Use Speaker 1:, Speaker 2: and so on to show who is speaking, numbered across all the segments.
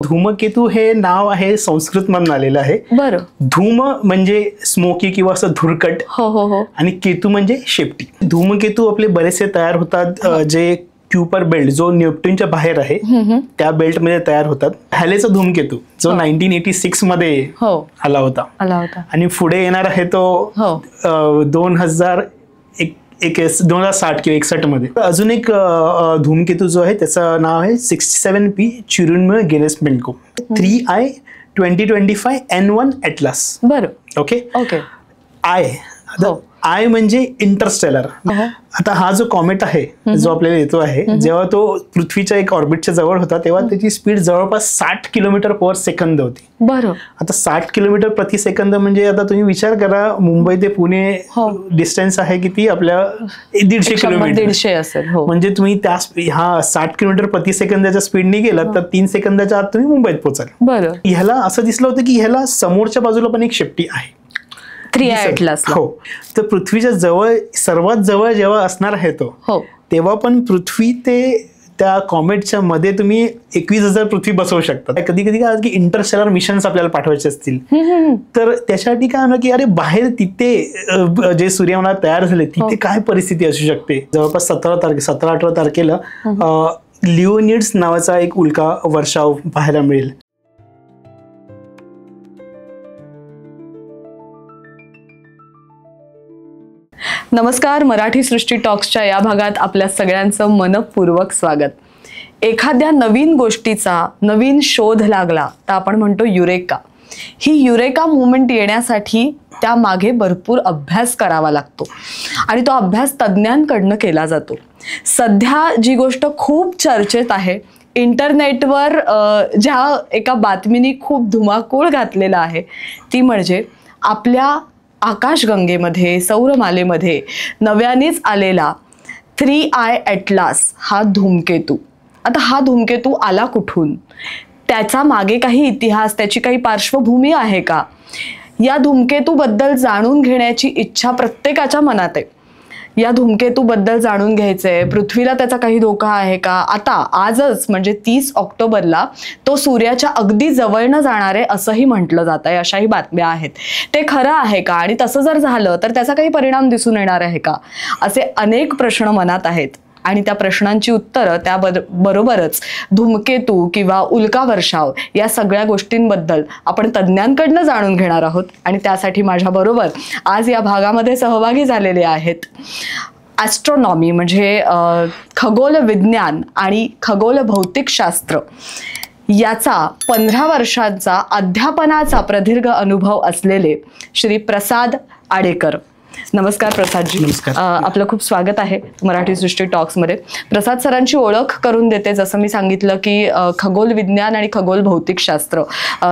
Speaker 1: धूमकेतू हे नाव आहे संस्कृत मधून आलेलं आहे.
Speaker 2: बरं.
Speaker 1: धूम म्हणजे स्मोकी किंवा असं धुरकट आणि केतू म्हणजे शेपटी. धूमकेतू आपले बरेचसे तयार होतात जे क्युपर बेल्ट जो नेपट्यूनच्या बाहेर आहे त्या बेल्ट मध्ये तयार होतात. हॅलेचा धूमकेतू जो 1986 मध्ये आला होता आणि पुढे येणार आहे तो 2060 किंवा 61 मध्ये. अजून एक धूमकेतू जो आहे त्याचं नाव आहे 67P चिरुन्मय गेनेस बेल्को 3I 2025 N1 एटलास.
Speaker 2: बरं.
Speaker 1: ओके. आय म्हणजे इंटरस्टेलर. आता हा जो कॉमेट आहे जो आपल्याला येतो आहे जेव्हा तो पृथ्वीच्या एक ऑर्बिटच्या जवळ होता तेव्हा त्याची स्पीड जवळपास 60 किलोमीटर पर सेकंद होती.
Speaker 2: बरं.
Speaker 1: आता 60 किलोमीटर प्रति सेकंद म्हणजे आता तुम्ही विचार करा मुंबई ते पुणे डिस्टन्स आहे किती आपल्या 150 किलोमीटर.
Speaker 2: 150 असेल.
Speaker 1: म्हणजे तुम्ही त्या 60 किलोमीटर प्रति सेकंदाच्या स्पीडने गेलात तर 3 सेकंदाच्या आत तुम्ही मुंबईत पोहोचाल.
Speaker 2: बरं.
Speaker 1: ह्याला असं दिसलं होतं की ह्याला समोरच्या बाजूला पण एक शेपटी आहे
Speaker 2: 3I एटलास.
Speaker 1: हो. तर पृथ्वीच्या जवळ सर्वात जवळ जेव्हा असणार आहे तो तेव्हा पण पृथ्वी ते त्या कॉमेटच्या मध्ये तुम्ही 21,000 पृथ्वी बसवू शकता. कधी कधी काय की इंटरस्टेलर मिशन्स आपल्याला पाठवायचे असतील तर त्यासाठी काय की अरे बाहेर तिथे जे सूर्यमंडळ तयार झाले तिथे काय परिस्थिती असू शकते. जवळपास 17-18 तारखेला लिओनिड्स नावाचा एक उल्का वर्षाव पाहायला मिळेल.
Speaker 2: नमस्कार. मराठी सृष्टी टॉक्सच्या या भागात आपल्या सगळ्यांचं मनपूर्वक स्वागत. एखाद्या नवीन गोष्टीचा नवीन शोध लागला तर आपण म्हणतो युरेका. ही युरेका मुवमेंट येण्यासाठी त्या मागे भरपूर अभ्यास करावा लागतो आणि तो अभ्यास तज्ज्ञांकडनं केला जातो. सध्या जी गोष्ट खूप चर्चेत आहे, इंटरनेटवर ज्या एका बातमीने खूप धुमाकूळ घातलेला आहे ती म्हणजे आपल्या आकाशगंगेमध्ये सौरमालेमध्ये नव्यानेच आलेला 3I एटलास हा धूमकेतू. आता हा धूमकेतू आला कुठून, त्याचा मागे काही इतिहास, त्याची काही पार्श्वभूमी आहे का, या धूमकेतूबद्दल जाणून घेण्याची इच्छा प्रत्येकाच्या मनात आहे. या धूमकेतूबद्दल जाणून घ्यायचंय, पृथ्वीला त्याचा काही धोका आहे का. आता आजच म्हणजे 30 ऑक्टोबरला तो सूर्याच्या अगदी जवळनं जाणार आहे असंही म्हटलं जात आहे, अशाही बातम्या आहेत. ते खरं आहे का आणि तसं जर झालं तर त्याचा काही परिणाम दिसून येणार आहे का, असे अनेक प्रश्न मनात आहेत आणि त्या प्रश्नांची उत्तरं त्याबरोबरच धूमकेतू किंवा उल्का वर्षाव या सगळ्या गोष्टींबद्दल आपण तज्ज्ञांकडनं जाणून घेणार आहोत. आणि त्यासाठी माझ्याबरोबर आज या भागामध्ये सहभागी झालेले आहेत ॲस्ट्रॉनॉमी म्हणजे खगोल विज्ञान आणि खगोल भौतिकशास्त्र याचा 15 वर्षांचा अध्यापनाचा प्रदीर्घ अनुभव असलेले श्री प्रसाद आडेकर. नमस्कार प्रसादजी.
Speaker 1: नमस्कार.
Speaker 2: आपलं खूप स्वागत आहे मराठी सृष्टी टॉक्समध्ये. प्रसाद सरांची ओळख करून देते. जसं मी सांगितलं की खगोल विज्ञान आणि खगोल भौतिकशास्त्र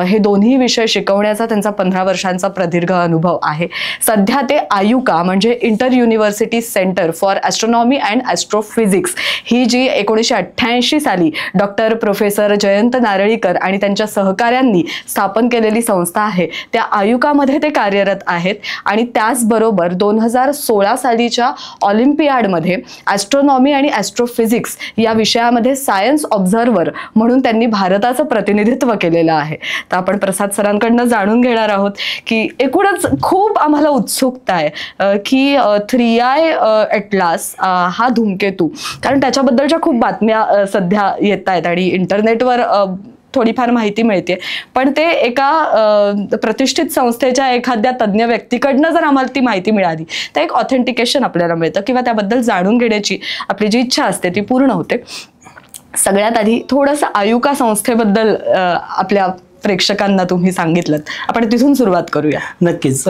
Speaker 2: हे दोन्ही विषय शिकवण्याचा त्यांचा 15 वर्षांचा प्रदीर्घ अनुभव आहे. सध्या ते आयुका म्हणजे inter university centre for astronomy and astrophysics ही जी 1988 साली डॉक्टर प्रोफेसर जयंत नारळीकर आणि त्यांच्या सहकाऱ्यांनी स्थापन केलेली संस्था आहे त्या आयुकामध्ये ते कार्यरत आहेत. आणि त्याचबरोबर 2016 सालीच्या ऑलिम्पियाडमध्ये ॲस्ट्रॉनॉमी आणि ॲस्ट्रोफिजिक्स या विषयामध्ये सायन्स ऑब्झर्व्हर म्हणून त्यांनी भारताचं प्रतिनिधित्व केलेलं आहे. तर आपण प्रसाद सरांकडनं जाणून घेणार आहोत की एकूणच खूप आम्हाला उत्सुकता आहे की 3I एटलास हा धूमकेतू, कारण त्याच्याबद्दलच्या खूप बातम्या सध्या येत आहेत आणि इंटरनेटवर थोडीफार माहिती मिळते, पण ते एका प्रतिष्ठित संस्थेच्या एखाद्या तज्ज्ञ व्यक्तीकडनं जर आम्हाला ती माहिती मिळाली तर एक ऑथेंटिकेशन आपल्याला मिळतं किंवा त्याबद्दल जाणून घेण्याची आपली जी इच्छा असते ती पूर्ण होते. सगळ्यात आधी थोडंसं आयुका संस्थेबद्दल आपल्या प्रेक्षकांना तुम्ही सांगितलं, आपण तिथून सुरुवात करूया.
Speaker 1: नक्कीच.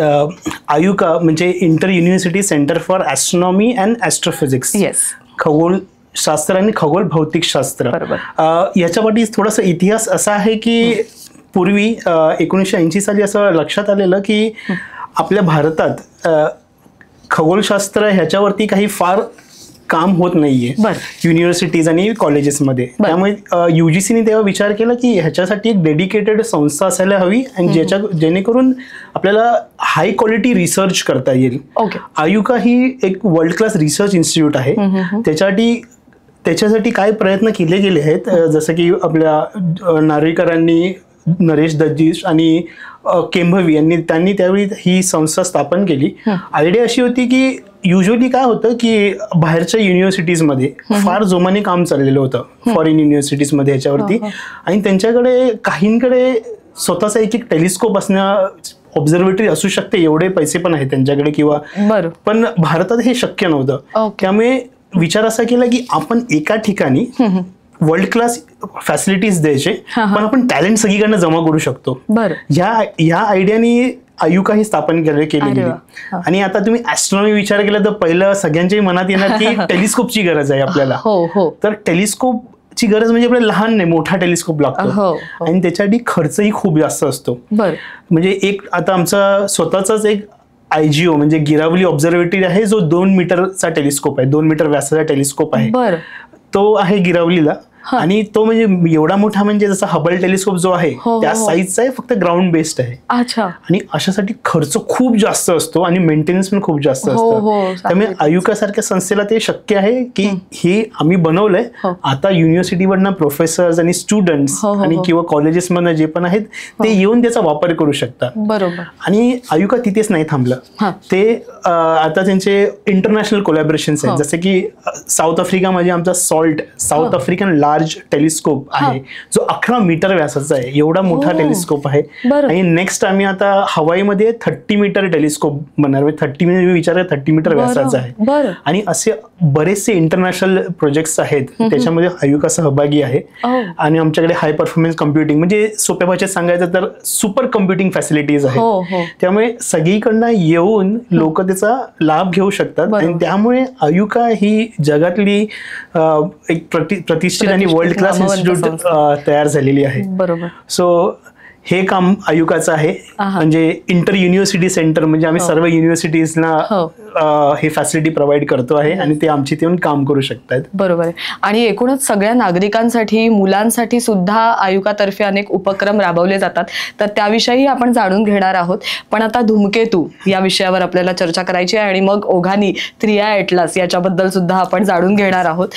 Speaker 1: आयुका म्हणजे inter university centre for astronomy and astrophysics.
Speaker 2: Yes.
Speaker 1: खगोल शास्त्र आणि खगोल भौतिकशास्त्र. याच्या पाठी थोडासा इतिहास असा आहे की पूर्वी 1980 साली असं लक्षात आलेलं की आपल्या भारतात खगोलशास्त्र ह्याच्यावरती काही फार काम होत नाहीये युनिव्हर्सिटीज आणि कॉलेजेसमध्ये. त्यामुळे UGCने तेव्हा विचार केला की ह्याच्यासाठी एक डेडिकेटेड संस्था असायला हवी आणि जेणेकरून आपल्याला हाय क्वालिटी रिसर्च करता येईल. आयुका ही एक वर्ल्ड क्लास रिसर्च इन्स्टिट्यूट आहे. त्याच्यासाठी त्याच्यासाठी काय प्रयत्न केले गेले आहेत, जसं की आपल्या नार्वेकरांनी, नरेश दत्तजी आणि केंभवी त्यांनी त्यावेळी ही संस्था स्थापन केली. आयडिया अशी होती की युजली काय होतं की बाहेरच्या युनिव्हर्सिटीजमध्ये फार जोमाने काम चाललेलं होतं, फॉरेन युनिव्हर्सिटीजमध्ये ह्याच्यावरती, आणि त्यांच्याकडे काहींकडे स्वतःचा एक टेलिस्कोप असणं, ऑब्झर्वेटरी असू शकते, एवढे पैसे पण आहेत त्यांच्याकडे किंवा, पण भारतात हे शक्य नव्हतं. त्यामुळे विचार असा केला की आपण एका ठिकाणी वर्ल्ड क्लास फॅसिलिटीज द्यायचे, पण आपण टॅलेंट सगळीकडनं जमा करू शकतो. ह्या आयडियानी आयुका ही स्थापन केली गेली. आणि आता तुम्ही ऍस्ट्रॉनॉमी विचार केला तर पहिलं सगळ्यांच्याही मनात येणार की टेलिस्कोपची गरज आहे आपल्याला. तर टेलिस्कोपची गरज म्हणजे आपल्याला लहान नाही, मोठा टेलिस्कोप लागतो, आणि त्याच्यासाठी खर्चही खूप जास्त असतो. म्हणजे एक आता आमचा स्वतःचाच एक IGO म्हणजे गिरावली ऑब्झर्वेटरी आहे, जो 2 मीटरचा टेलिस्कोप आहे, 2 मीटर व्यासाचा टेलिस्कोप आहे, तो आहे गिरावलीला. आणि तो म्हणजे एवढा मोठा, म्हणजे जसा हबल टेलिस्कोप जो आहे त्या साईजचा आहे, फक्त ग्राउंड बेस्ड आहे. आणि अशासाठी खर्च खूप जास्त असतो आणि मेंटेनन्स पण खूप जास्त असतं. त्यामुळे आयुका सारख्या संस्थेला ते शक्य आहे की हे आम्ही बनवलंय, आता युनिव्हर्सिटीवरनं प्रोफेसर्स आणि स्टुडंट्स आणि किंवा कॉलेजेस मधनं जे पण आहेत ते येऊन त्याचा वापर करू शकतात. आणि आयुका तिथेच नाही थांबलं, ते आता त्यांचे इंटरनॅशनल कोलॅबोरेशन्स आहेत, जसे की साऊथ आफ्रिकामध्ये आमचा साऊथ आफ्रिकन लार्ज टेलिस्कोप आहे, जो 11 मीटर व्यासाचा आहे, एवढा मोठा टेलिस्कोप आहे. आणि नेक्स्ट आम्ही आता हवाईमध्ये 30 मीटर टेलिस्कोप बनणार, 30 मीटर व्यासाचा आहे. आणि असे बरेचसे इंटरनॅशनल प्रोजेक्ट्स आहेत, त्याच्यामध्ये आयुका सहभागी आहे. आणि आमच्याकडे हाय परफॉर्मन्स कम्प्युटिंग, म्हणजे सोप्या भाषेत सांगायचं तर सुपर कम्प्युटिंग फॅसिलिटीज आहेत. त्यामुळे सगळीकडनं येऊन लोक त्याचा लाभ घेऊ शकतात. आणि त्यामुळे आयुका ही जगातली एक प्रतिष्ठित आणि वर्ल्ड क्लास इन्स्टिट्यूट तयार झालेली आहे. सो हे काम आयुकाचं आहे, म्हणजे इंटर युनिव्हर्सिटी सेंटर, म्हणजे आम्ही सर्व युनिव्हर्सिटीजना हे फॅसिलिटी प्रोव्हाइड करतो आहे आणि ते आमची येऊन काम करू शकतात.
Speaker 2: बरोबर आहे. आणि एकूणच सगळ्या नागरिकांसाठी, मुलांसाठी सुद्धा आयुकातर्फे अनेक उपक्रम राबवले जातात, तर त्याविषयी आपण जाणून घेणार आहोत. पण आता धूमकेतू या विषयावर आपल्याला चर्चा करायची आहे, आणि मग ओघानी 3i ॲटलास याच्याबद्दल सुद्धा आपण जाणून घेणार आहोत.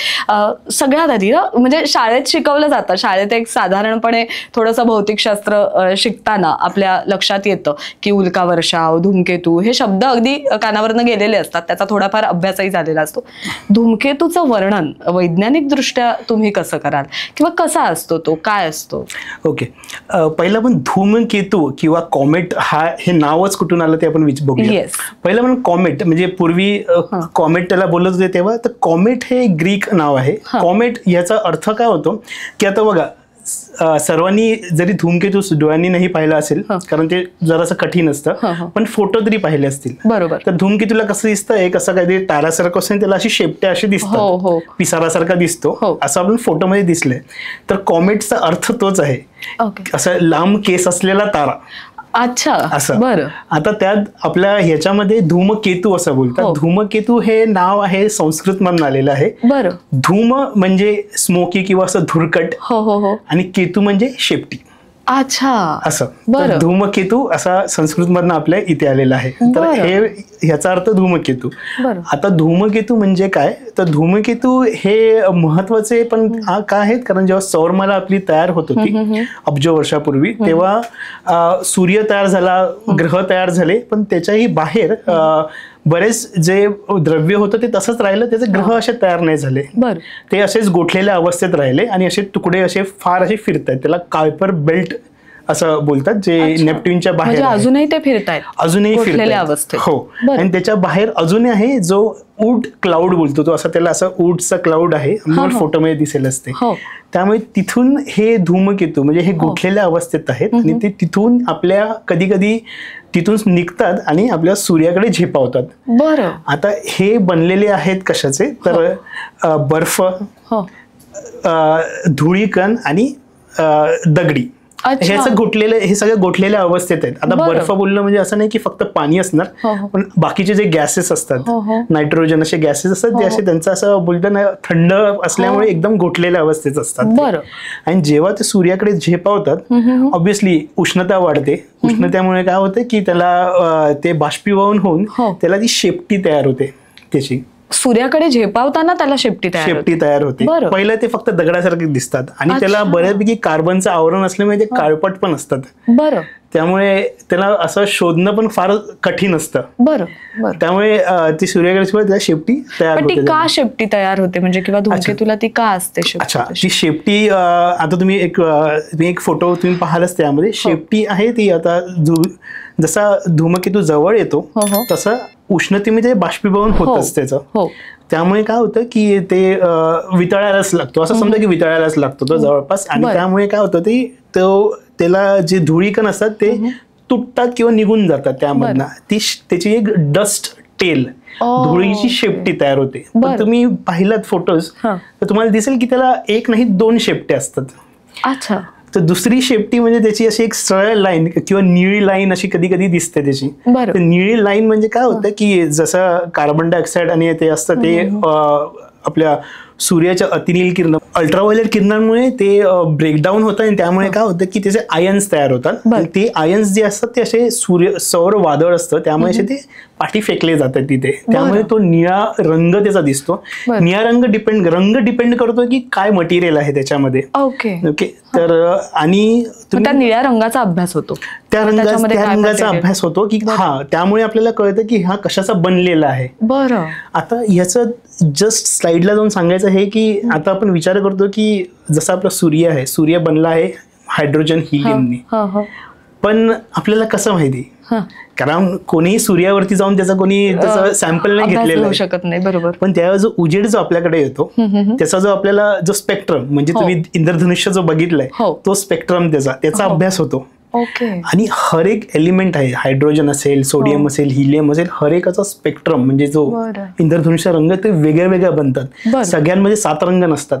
Speaker 2: सगळ्यात आधी म्हणजे शाळेत शिकवलं जातं, शाळेत एक साधारणपणे थोडंसं भौतिकशास्त्र शिकताना आपल्या लक्षात येतं की उल्कावर्षाव, धूमकेतू हे शब्द अगदी कानावरनं गेलेले असतात, त्याचा थोडाफार अभ्यासही झालेला असतो. धूमकेतूचं वर्णन वैज्ञानिक दृष्ट्या तुम्ही कसं कराल, किंवा कसा असतो तो, काय असतो?
Speaker 1: ओके, पहिलं पण धूमकेतू किंवा कॉमेट हे नावच कुठून आलं ते आपण बघूया. पहिलं पण कॉमेट म्हणजे पूर्वी कॉमेट त्याला बोलत होते तेव्हा, तर कॉमेट हे ग्रीक नाव आहे. कॉमेट याचा अर्थ काय होतो की आता बघा, सर्वांनी जरी धूमकेतू डोळ्यांनी नाही पाहिलं असेल, कारण ते जरासं कठीण असतं, पण फोटो तरी पाहिले असतील. तर धूमकेतूला कसं दिसतं, एक असं काहीतरी तारासारखं असतं, त्याला अशी शेपटे असे दिसतात, पिसारासारखा दिसतो, असं आपण फोटोमध्ये दिसलंय. तर कॉमेटचा अर्थ तोच आहे, असं लांब केस असलेला तारा.
Speaker 2: अच्छा,
Speaker 1: असं. बरं. आता त्यात आपल्या ह्याच्यामध्ये धूमकेतू असं बोलतात. धूमकेतू हे नाव आहे संस्कृत मधून आलेलं आहे.
Speaker 2: बरं.
Speaker 1: धूम म्हणजे स्मोकी किंवा असं धुरकट, आणि केतू म्हणजे शेपटी.
Speaker 2: अच्छा,
Speaker 1: असं. धूमकेतू असा संस्कृत मधनं आपल्या इथे आलेला आहे. तर हे ह्याचा अर्थ धूमकेतू. आता धूमकेतू म्हणजे काय, तर धूमकेतू हे महत्वाचे पण काय आहेत, कारण जेव्हा सौरमाला आपली तयार होत होती अब्ज वर्षापूर्वी, तेव्हा सूर्य तयार झाला, ग्रह तयार झाले, पण त्याच्याही बाहेर बरेच जे द्रव्य होतं ते तसंच राहिलं, त्याचे ग्रह असे तयार नाही झाले, ते असेच गोठलेल्या अवस्थेत राहिले आणि असे तुकडे असे फार असे फिरतात. त्याला कायपर बेल्ट असं बोलतात, जे नेपट्यूनच्या बाहेर
Speaker 2: अजूनही ते फिरतायत,
Speaker 1: अजूनही फिरतात. हो, आणि त्याच्या बाहेर अजूनही आहे जो ऊट क्लाउड बोलतो, तो असं त्याला असं ऊटचा क्लाउड आहे, फोटोमध्ये दिसेल असते. त्यामुळे तिथून हे धूमकेतू म्हणजे हे गोठलेल्या अवस्थेत आहेत, आणि ते तिथून आपल्या कधी कधी तिथून निघतात आणि आपल्या सूर्याकडे झेपावतात.
Speaker 2: बरं.
Speaker 1: आता हे बनलेले आहेत कशाचे, तर बर्फ, धुळीकण आणि दगडी, हे सगळे गोठलेल्या अवस्थेत आहेत. आता बर्फ बोलणं म्हणजे असं नाही की फक्त पाणी असणार, पण बाकीचे जे गॅसेस असतात, नायट्रोजन असे गॅसेस असतात, ते असे त्यांचं असं बोलतं ना, थंड असल्यामुळे एकदम गोठलेल्या अवस्थेत असतात. आणि जेव्हा ते सूर्याकडे झेपावतात, ऑब्व्हियसली उष्णता वाढते. उष्णतेमुळे काय होतं की त्याला ते बाष्पीभवन होऊन त्याला ती शेपटी तयार होते त्याची.
Speaker 2: सूर्याकडे झेपावताना त्याला शेपटी
Speaker 1: तयार होते. पहिलं ते फक्त दगडासारखे दिसतात आणि त्याला बऱ्यापैकी कार्बनचं आवरण असल्यामुळे ते काळपट पण असतात.
Speaker 2: बरं.
Speaker 1: त्यामुळे त्याला असं शोधणं पण फार कठीण असतं.
Speaker 2: बरं.
Speaker 1: त्यामुळे ती सूर्याकडे शेपटी तयार होते.
Speaker 2: का शेपटी तयार होते म्हणजे किंवा धूमकेतूला ती का असते?
Speaker 1: अच्छा, ती शेपटी आता तुम्ही एक फोटो तुम्ही पाहालच, त्यामध्ये शेपटी आहे ती आता जसा धूमकेतू जवळ येतो तसं उष्णतेमध्ये बाष्पीभवन होतच त्याचं. त्यामुळे काय होतं की ते वितळायलाच लागतो, असं समजा की वितळायलाच लागतो तो जवळपास. आणि त्यामुळे काय होतं त्याला जे धुळीकण असतात ते तुटतात किंवा निघून जातात त्यामधनं. त्याची एक डस्ट टेल, धुळीची शेपटी तयार होते. पण तुम्ही पाहिलात फोटोज तर तुम्हाला दिसेल की त्याला एक नाही 2 शेपट्या असतात.
Speaker 2: अच्छा.
Speaker 1: तर दुसरी शेपटी म्हणजे त्याची अशी एक सरळ लाईन किंवा निळी लाईन अशी कधी कधी दिसते त्याची. तर निळी लाईन म्हणजे काय होतं की जसं कार्बन डायऑक्साईड आणि ते असतं ते आपल्या सूर्याच्या अतिनील किरण, अल्ट्राव्हायोलेट किरणांमुळे ते ब्रेकडाऊन होतं आणि त्यामुळे काय होतं की त्याचे आयन्स तयार होतात. ते आयन्स जे असतात ते असे सौर वादळ असतं, त्यामुळे असे ते पाठी फेकले जातात तिथे. त्यामुळे तो निळा रंग त्याचा दिसतो. निळा रंग डिपेंड करतो की काय मटेरियल आहे त्याच्यामध्ये. ओके. तर आणि
Speaker 2: त्या निळ्या रंगाचा अभ्यास होतो,
Speaker 1: त्या रंगाचा अभ्यास होतो की त्यामुळे आपल्याला कळतं की हा कशाचा बनलेला आहे.
Speaker 2: बरं.
Speaker 1: आता याचं जस्ट स्लाइडला जाऊन सांगायचं आहे की आता आपण विचार करतो की जसा आपला सूर्य आहे, सूर्य बनला आहे हायड्रोजन हिलियमने. पण आपल्याला कसं माहिती? कारण कोणीही सूर्यावरती जाऊन त्याचं सॅम्पल नाही घेतलेलं
Speaker 2: शकत नाही. बरोबर.
Speaker 1: पण त्यावेळेस जो उजेड जो आपल्याकडे येतो त्याचा जो आपल्याला जो स्पेक्ट्रम म्हणजे तुम्ही इंद्रधनुष्य जो बघितलाय तो स्पेक्ट्रम त्याचा अभ्यास होतो. आणि हर एक एलिमेंट आहे, हायड्रोजन असेल, सोडियम असेल, हिलियम असेल, हर एकाचा स्पेक्ट्रम म्हणजे जो इंद्रधनुष्य रंग ते वेगळे वेगळे बनतात. सगळ्यांमध्ये 7 रंग नसतात.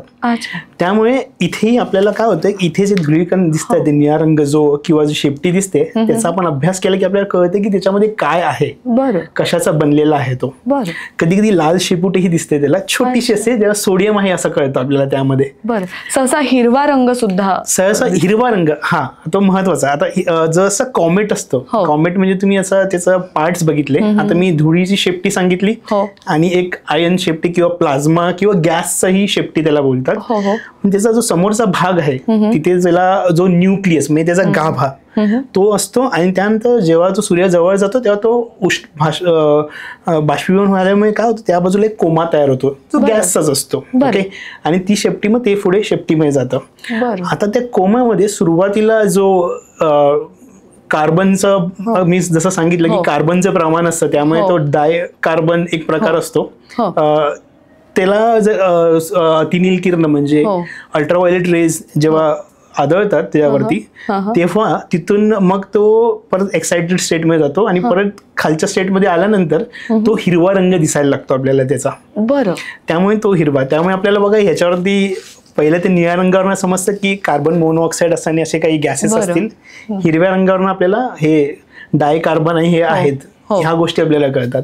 Speaker 1: त्यामुळे इथेही आपल्याला काय होतं, इथे जे धुळीकण दिसतात ते निळा रंग जो किंवा जो शेपटी दिसते त्याचा आपण अभ्यास केला की आपल्याला कळतं की त्याच्यामध्ये काय आहे, कशाचा बनलेला आहे तो. कधी कधी लाल शेपूटही दिसते त्याला, छोटीशी असते, त्याला सोडियम आहे असं कळतं आपल्याला त्यामध्ये.
Speaker 2: सहसा हिरवा रंग सुद्धा,
Speaker 1: सहसा हिरवा रंग हा तो महत्वाचा. आता जसं कॉमेट असतो, कॉमेट म्हणजे तुम्ही असं त्याचं पार्ट्स बघितले. आता मी धुळीची शेपटी सांगितली आणि एक आयन शेपटी किंवा प्लाझ्मा किंवा गॅसचाही शेपटी त्याला बोलतात. त्याचा जो समोरचा भाग आहे तिथे त्याला जो न्यूक्लियस म्हणजे त्याचा गाभा तो असतो. आणि त्यानंतर जेव्हा तो सूर्य जवळ जातो तेव्हा तो बाष्पीभवन व्हायल्यामुळे काय होतं, त्या बाजूला एक कोमा तयार होतो जो गॅसचाच असतो. ओके. आणि ती शेपटी मग ते पुढे शेपटीमध्ये जातं. आता त्या कोमामध्ये सुरुवातीला जो कार्बनचं, मी जसं सांगितलं की कार्बनचं प्रमाण असतं त्यामुळे तो डाय कार्बन एक प्रकार असतो. त्याला अतिनील किरण म्हणजे अल्ट्राव्हायोलेट रेज जेव्हा आदळतात त्यावरती तेव्हा तिथून मग तो परत एक्साइटेड स्टेटमध्ये जातो आणि परत खालच्या स्टेटमध्ये आल्यानंतर तो हिरवा रंग दिसायला लागतो आपल्याला त्याचा. त्यामुळे तो हिरवा. त्यामुळे आपल्याला बघा ह्याच्यावरती पहिलं ते निळ्या रंगावरून समजतं की कार्बन मोनोऑक्साईड असताना असे काही गॅसेस असतील. हिरव्या रंगावरून आपल्याला हे डाय कार्बन आणि हे आहेत, ह्या गोष्टी आपल्याला कळतात.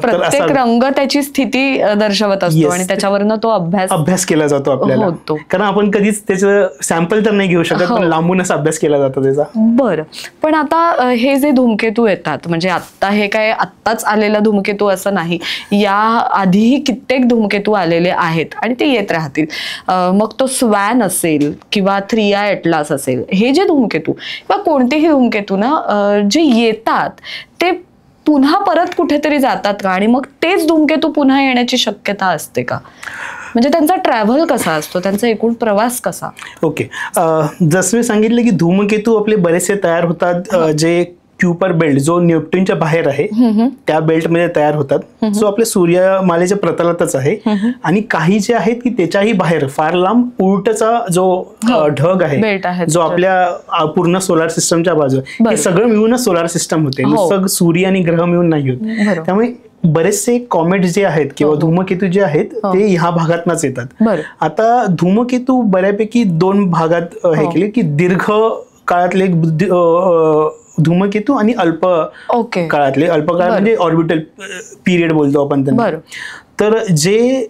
Speaker 2: प्रत्येक रंग त्याची स्थिती दर्शवत असतो आणि त्याच्यावरनं तो
Speaker 1: अभ्यास केला जातो आपल्याला. कारण आपण कधीच त्याचं सॅम्पल तर नाही घेऊ शकत, पण लांबूनच अभ्यास केला जातो त्याचा.
Speaker 2: बरं. पण आता हे जे धूमकेतू येतात म्हणजे आता हे काय आत्ताच आलेला धूमकेतू असं नाही, या आधीही कित्येक धूमकेतू आलेले आहेत आणि ते येत राहतील. मग तो स्वॅन असेल किंवा 3I ॲटलास असेल, हे जे धूमकेतू किंवा कोणतेही धूमकेतू ना जे येतात ते पुन्हा परत कुठेतरी जातात का? आणि मग तेच धूमकेतू पुन्हा येण्याची शक्यता असते का? म्हणजे त्यांचा ट्रॅव्हल कसा असतो, त्यांचा एकूण प्रवास कसा?
Speaker 1: ओके. जसं मी सांगितलं की धूमकेतू आपले बरेचसे तयार होतात जे क्युपर बेल्ट जो नेपट्यूनच्या बाहेर आहे त्या बेल्टमध्ये तयार होतात, जो आपल्या सूर्यमालेच्या प्रतलातच आहे. आणि काही जे आहेत की त्याच्याही बाहेर फार लांब उलटचा जो ढग आहे जो आपल्या पूर्ण सोलार सिस्टमच्या बाजू, हे सगळं मिळूनच सोलार सिस्टम होते, नुसतं सूर्य आणि ग्रह मिळून नाही होत. त्यामुळे बरेचसे कॉमेट जे आहेत किंवा धूमकेतू जे आहेत ते ह्या भागातनच येतात. आता धूमकेतू बऱ्यापैकी 2 भागात हे केले की दीर्घ काळातले धूमकेतू आणि अल्प काळातले. अल्प काळ म्हणजे ऑर्बिटल पिरियड बोलतो आपण त्यांना. तर जे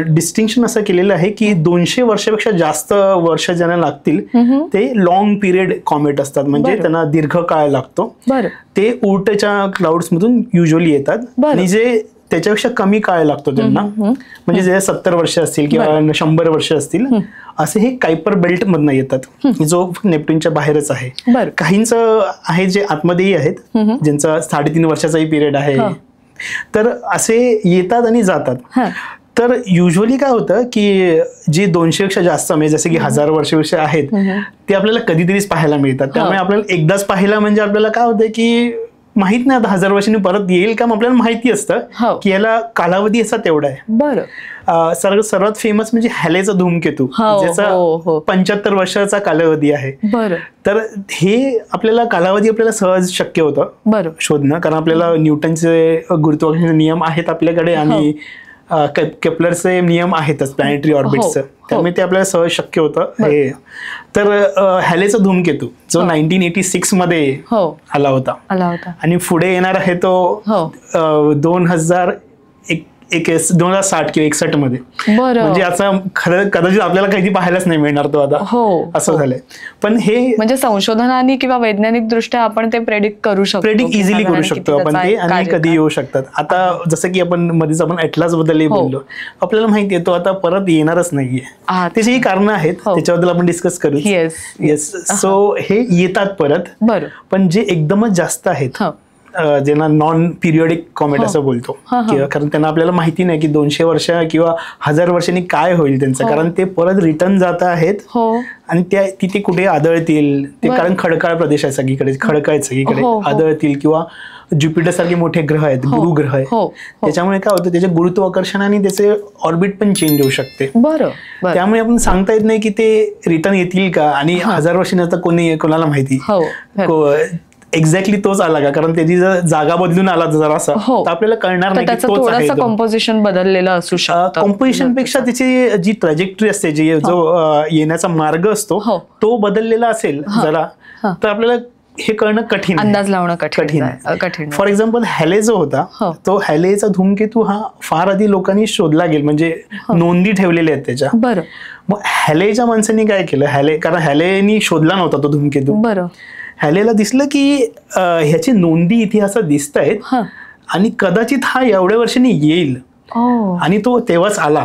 Speaker 1: डिस्टिंक्शन असं केलेलं आहे की 200 वर्षापेक्षा जास्त वर्ष ज्यांना लागतील ते लॉंग पिरियड कॉमेट असतात, म्हणजे त्यांना दीर्घ काळ लागतो. ते उलटच्या क्लाउड्स मधून युजली येतात. आणि जे त्याच्यापेक्षा कमी काळ लागतो त्यांना, म्हणजे जे 70 वर्ष असतील किंवा 100 वर्ष असतील, असे हे कायपर बेल्ट मधनं येतात, जो नेपच्यूनच्या बाहेरच आहे. काहींचं आहे जे आतमध्येही आहेत, ज्यांचा 3.5 वर्षाचाही पिरियड आहे. तर असे येतात आणि जातात. तर युजली काय होतं की जे 200 पेक्षा जास्त, म्हणजे जसे की 1000 वर्ष आहेत, ते आपल्याला कधीतरीच पाहायला मिळतात. त्यामुळे आपल्याला एकदाच पाहायला म्हणजे आपल्याला काय होतं की माहित नाही आता 1000 वर्षांनी परत येईल का, आपल्याला माहिती असतं की याला कालावधी असा तेवढा आहे.
Speaker 2: बरं.
Speaker 1: सर्वात फेमस म्हणजे हॅलेचा धूमकेतू, ज्याचा 75 वर्षाचा कालावधी आहे. तर हे आपल्याला कालावधी आपल्याला सहज शक्य होतं शोधणं, कारण आपल्याला न्यूटनचे गुरुत्वाकर्षण नियम आहेत आपल्याकडे आणि केप्लरचे नियम आहेतच प्लॅनेटरी ऑर्बिटचं, त्यामुळे ते आपल्याला सहज शक्य होतं हे. तर हॅलेचा धूमकेतू जो 1986 मध्ये आला होता आणि पुढे येणार आहे तो 2060 किंवा 61 मध्ये. म्हणजे आता खरं कदाचित आपल्याला काही पाहायलाच नाही मिळणार तो आता, असं झालंय. पण हे
Speaker 2: म्हणजे संशोधनाने किंवा वैज्ञानिक दृष्ट्या आपण ते प्रेडिक्ट करू शकतो,
Speaker 1: प्रेडिक्ट इझिली करू शकतो आपण ते, आणि कधी येऊ शकतात. आता जसं की आपण मध्येच आपण ॲटलास बद्दल बोललो, आपल्याला माहिती आहे तो आता परत येणारच नाहीये. त्याची ही कारणं आहेत, त्याच्याबद्दल आपण डिस्कस करू. येस. सो हे येतात परत, पण जे एकदमच जास्त आहेत, ज्यांना नॉन पिरियडिक कॉमेट असं बोलतो, कारण त्यांना आपल्याला माहिती नाही की 200 वर्ष किंवा 1000 वर्षांनी काय होईल त्यांचं, कारण ते परत रिटर्न जात आहेत आणि तिथे कुठे आदळतील ते, कारण खडकाळ प्रदेश आहे सगळीकडे, खडक आहेत सगळीकडे, आदळतील किंवा ज्युपिटर सारखे मोठे ग्रह आहेत, गुरु ग्रह आहे, त्याच्यामुळे काय होतं त्याचे गुरुत्वाकर्षणाने त्याचे ऑर्बिट पण चेंज होऊ शकते. त्यामुळे आपण सांगता येत नाही की ते रिटर्न येतील का, आणि 1000 वर्षांनी कोणाला माहिती एक्झॅक्टली तोच आला का, कारण त्याची जर जागा बदलून आला जरासा तर आपल्याला कळणार नाही की तोच आहे.
Speaker 2: कॉम्पोजिशन बदललेलं असू शकतं.
Speaker 1: कॉम्पोजिशन पेक्षा त्याची जी ट्रॅजेक्टरी असते, जो येण्याचा मार्ग असतो तो बदललेला असेल जरा, तर आपल्याला हे कळणं कठीण,
Speaker 2: अंदाज लावणं कठीण.
Speaker 1: फॉर एक्झाम्पल हॅले जो होता, तो हॅलेचा धूमकेतू हा फार आधी लोकांनी शोधला गेला, म्हणजे नोंदी ठेवलेल्या आहेत त्याच्या. मग हॅलेच्या माणसांनी काय केलं, कारण हॅलेनी शोधला नव्हता तो धूमकेतू, हॅलेला दिसलं की ह्याची नोंदी इतिहासात दिसत आहेत आणि कदाचित हा एवढ्या वर्षांनी येईल, आणि तो तेव्हाच आला.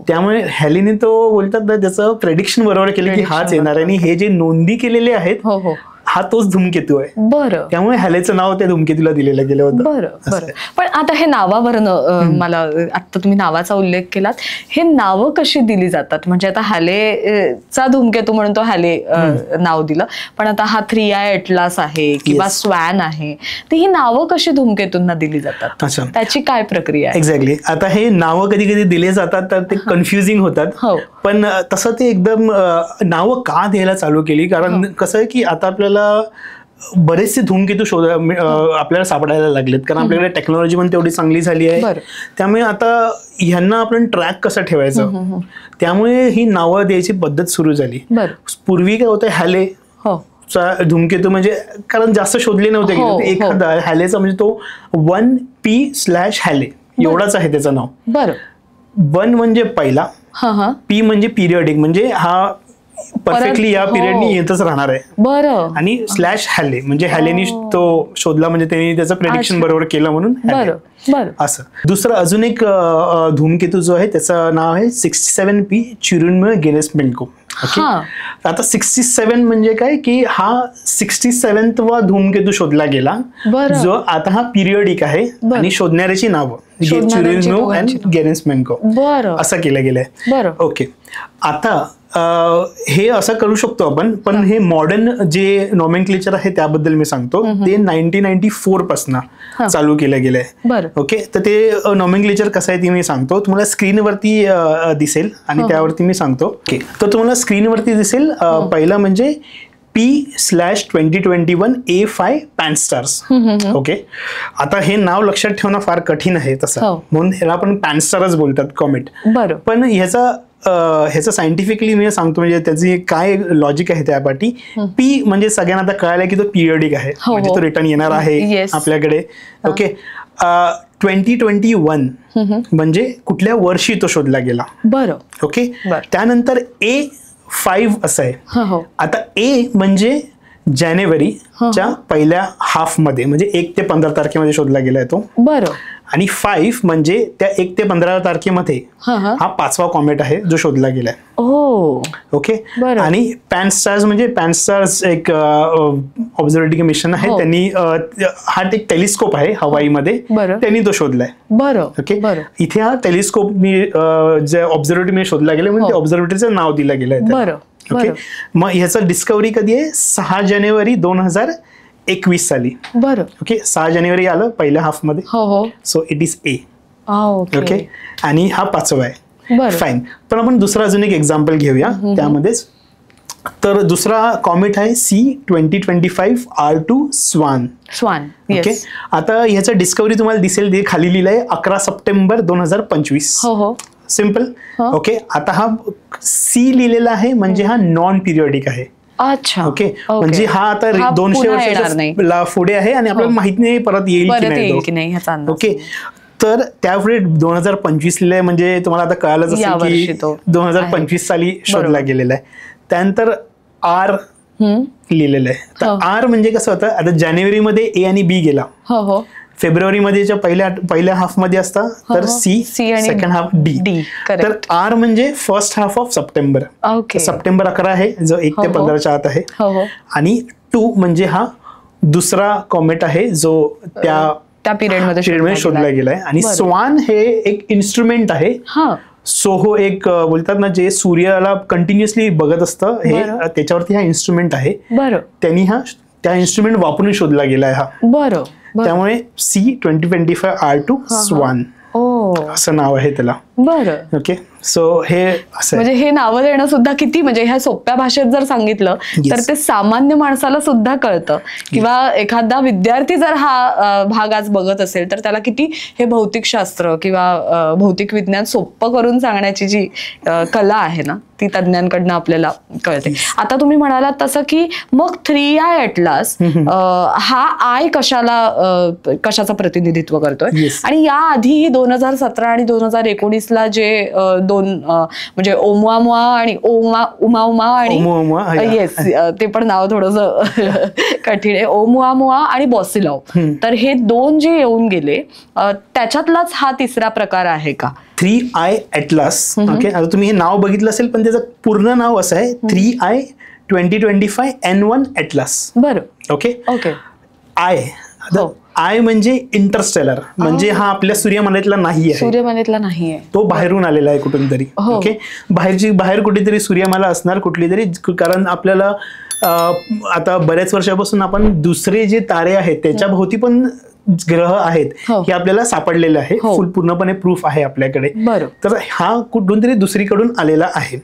Speaker 1: त्यामुळे हॅलीने तो बोलतात ना त्याचं प्रेडिक्शन बरोबर केलं की हाच येणार, आणि हे जे नोंदी केलेले आहेत हा तोच धूमकेतू आहे. त्यामुळे हॅलेचं नाव त्या धूमकेतूला दिलेलं गेलं होतं.
Speaker 2: पण आता हे नावावरनं मला आता तुम्ही नावाचा उल्लेख केलात, हे नावं कशी दिली जातात? म्हणजे आता हॅलेचा धूमकेतू म्हणून तो हॅले नाव दिलं, पण आता हा 3i एटलास आहे किंवा स्वॅन आहे, तर ही नावं कशी धूमकेतूंना दिली जातात, त्याची काय प्रक्रिया आहे?
Speaker 1: एक्झॅक्टली. आता हे नावं कधी कधी दिले जातात तर ते कन्फ्युजिंग होतात, पण तसं ते एकदम नावं का द्यायला चालू केली, कारण कसं आहे की आता आपल्याला बरेचसे धूमकेतू आपल्याला सापडायला लागलेत, कारण आपल्याकडे टेक्नॉलॉजी पण तेवढी चांगली झाली आहे. त्यामुळे आता ह्यांना आपण ट्रॅक कसं ठेवायचं, त्यामुळे ही नावं द्यायची पद्धत सुरू झाली. पूर्वी काय होतं, हॅले धूमकेतू म्हणजे कारण जास्त शोधले नव्हते गेले, एखादा हॅलेचा म्हणजे तो 1p/हॅले एवढाच आहे त्याचं नाव. 1 म्हणजे पहिला, p म्हणजे पिरियडिक, म्हणजे हा परफेक्टली या पिरियडनी येतच राहणार आहे, आणि /हॅले म्हणजे हॅलेनी तो शोधला, म्हणजे त्यांनी त्याचं प्रेडिक्शन बरोबर केलं म्हणून असं. दुसरं अजून एक धूमकेतू जो आहे त्याचं नाव आहे 67p चुरुन्मुय-गेरेसिमेन्को. आता 67 म्हणजे काय की हा 67वा धूमकेतू शोधला गेला, जो आता हा पिरियडिक आहे, आणि शोधणाऱ्याची नावं चुरुन्मुय आणि गेरेसिमेन्को असं केलं गेलंय. ओके. आता हे असं करू शकतो आपण, पण हे मॉडर्न जे नॉमेनक्लेचर आहे त्याबद्दल मी सांगतो, ते 1994 पासून चालू केलं गेलंय. ओके. तर ते नॉमेनक्लेचर कसं आहे ते मी सांगतो, तुम्हाला स्क्रीनवरती दिसेल आणि त्यावरती मी सांगतो. ओके. तर तुम्हाला स्क्रीनवरती दिसेल पहिलं म्हणजे P/2021 A5 पॅनस्टार्स. ओके. आता हे नाव लक्षात ठेवणं फार कठीण आहे तसं, म्हणून ह्याला आपण पॅनस्टारच बोलतात कॉमेट. पण ह्याचं सायंटिफिकली मी सांगतो, म्हणजे त्याची काय लॉजिक आहे त्यापाठी. पी म्हणजे सगळ्यांना आता कळायला की तो पिरियडिक आहे, म्हणजे तो रिटर्न येणार आहे आपल्याकडे. ओके. 2021 म्हणजे कुठल्या वर्षी तो शोधला गेला. ओके. त्यानंतर A5 असं आहे. आता A म्हणजे जानेवारीच्या पहिल्या हाफ मध्ये म्हणजे 1 ते 15 तारखेमध्ये शोधला गेलाय तो.
Speaker 2: बरं.
Speaker 1: आणि 5 म्हणजे त्या 1 ते 15 तारखेमध्ये हा 5वा कॉमेट आहे जो शोधला गेलाय. ओके. आणि पॅनस्टार्स म्हणजे पॅनस्टार्स एक ऑब्झर्वेटरी मिशन आहे. त्यांनी हा एक टेलिस्कोप आहे हवाईमध्ये, त्यांनी तो शोधलाय. ओके. इथे हा टेलिस्कोप जे ऑब्झर्वेटरी शोधला गेला म्हणजे ऑब्झर्वेटरीचं नाव दिलं गेलंय. ओके. मग ह्याचं डिस्कव्हरी कधी आहे? 6 जानेवारी 2021 साली. ओके. 6 जानेवारी आलं पहिल्या हाफ मध्ये. So it is a. Okay. आणि हा 5वा आहे. फाईन. पण आपण दुसरा अजून एक एक्झाम्पल घेऊया त्यामध्येच. तर दुसरा कॉमेट आहे C2025 R2 स्वान. ओके. आता ह्याचं डिस्कव्हरी तुम्हाला दिसेल, ते खाली लिहिलंय 11 सप्टेंबर 2025. सिम्पल. ओके. आता हा सी लिहिलेला आहे म्हणजे हा नॉन पिरियडिक आहे.
Speaker 2: अच्छा.
Speaker 1: ओके. म्हणजे हा आता 200 वर्षाच्या पुढे आहे आणि आपल्याला माहित नाही परत येईल की नाही. ओके. तर त्यापुढे 2025 लिहिलंय म्हणजे तुम्हाला आता कळालंच असेल की 2025 साली शोधला गेलेला आहे. त्यानंतर आर लिहिलेलं आहे. तर आर म्हणजे कसं होतं, आता जानेवारीमध्ये ए आणि बी गेला, फेब्रुवारीमध्ये पहिल्या हाफ मध्ये असता, तर सी सेकंड हाफ डी. तर आर म्हणजे first half of September. September 11 आहे जो 1 ते 15च्या आत आहे. आणि 2 म्हणजे हा दुसरा कॉमेट आहे जो त्या पिरियडमध्ये शोधला गेलाय. आणि स्वान हे एक इन्स्ट्रुमेंट आहे. सोहो एक बोलतात ना, जे सूर्याला कंटिन्युअसली बघत असतं, हे त्याच्यावरती हा इन्स्ट्रुमेंट आहे. त्यांनी त्या इन्स्ट्रुमेंट वापरून शोधला गेलाय हा. त्यामुळे C2025 R2 स्वान असं नाव आहे त्याला. ओके. सो हे असं
Speaker 2: म्हणजे हे नावं देणं सुद्धा किती, म्हणजे ह्या सोप्या भाषेत जर सांगितलं तर ते सामान्य माणसाला सुद्धा कळतं. किंवा एखादा विद्यार्थी जर हा भाग आज बघत असेल तर त्याला किती हे भौतिकशास्त्र किंवा भौतिक विज्ञान सोपं करून सांगण्याची जी कला आहे ना, ती तज्ञांकडनं आपल्याला कळते. आता तुम्ही म्हणालात तसं की मग 3I एटलास हा आय कशाचं प्रतिनिधित्व करतोय, आणि या आधीही 2017 आणि 2019ला जे म्हणजे ओमुआमुआ आणि उमा आणि येस, ते पण नाव थोडंसं कठीण आहे, ओमुआमुआ आणि बॉसिलॉव. तर हे 2 जे येऊन गेले त्याच्यातलाच हा तिसरा प्रकार आहे का?
Speaker 1: 3I atlas. ओके. आता तुम्ही हे नाव बघितलं असेल पण त्याचं पूर्ण नाव असं आहे 3I 2025 N1 atlas. Okay. I म्हणजे इंटरस्टेलर, म्हणजे हा आपल्या सूर्यमालेतला नाहीये, तो बाहेरून आलेला आहे कुठून तरी. ओके. बाहेर कुठेतरी सूर्यमाला असणार कुठली तरी, कारण आपल्याला आता बऱ्याच वर्षापासून आपण दुसरे जे तारे आहेत त्याच्या भोवती पण ग्रह आहेत हे आपल्याला सापडलेलं आहे. पूर्णपणे प्रूफ आहे आपल्याकडे. तर हा कुठून तरी दुसरीकडून आलेला आहे.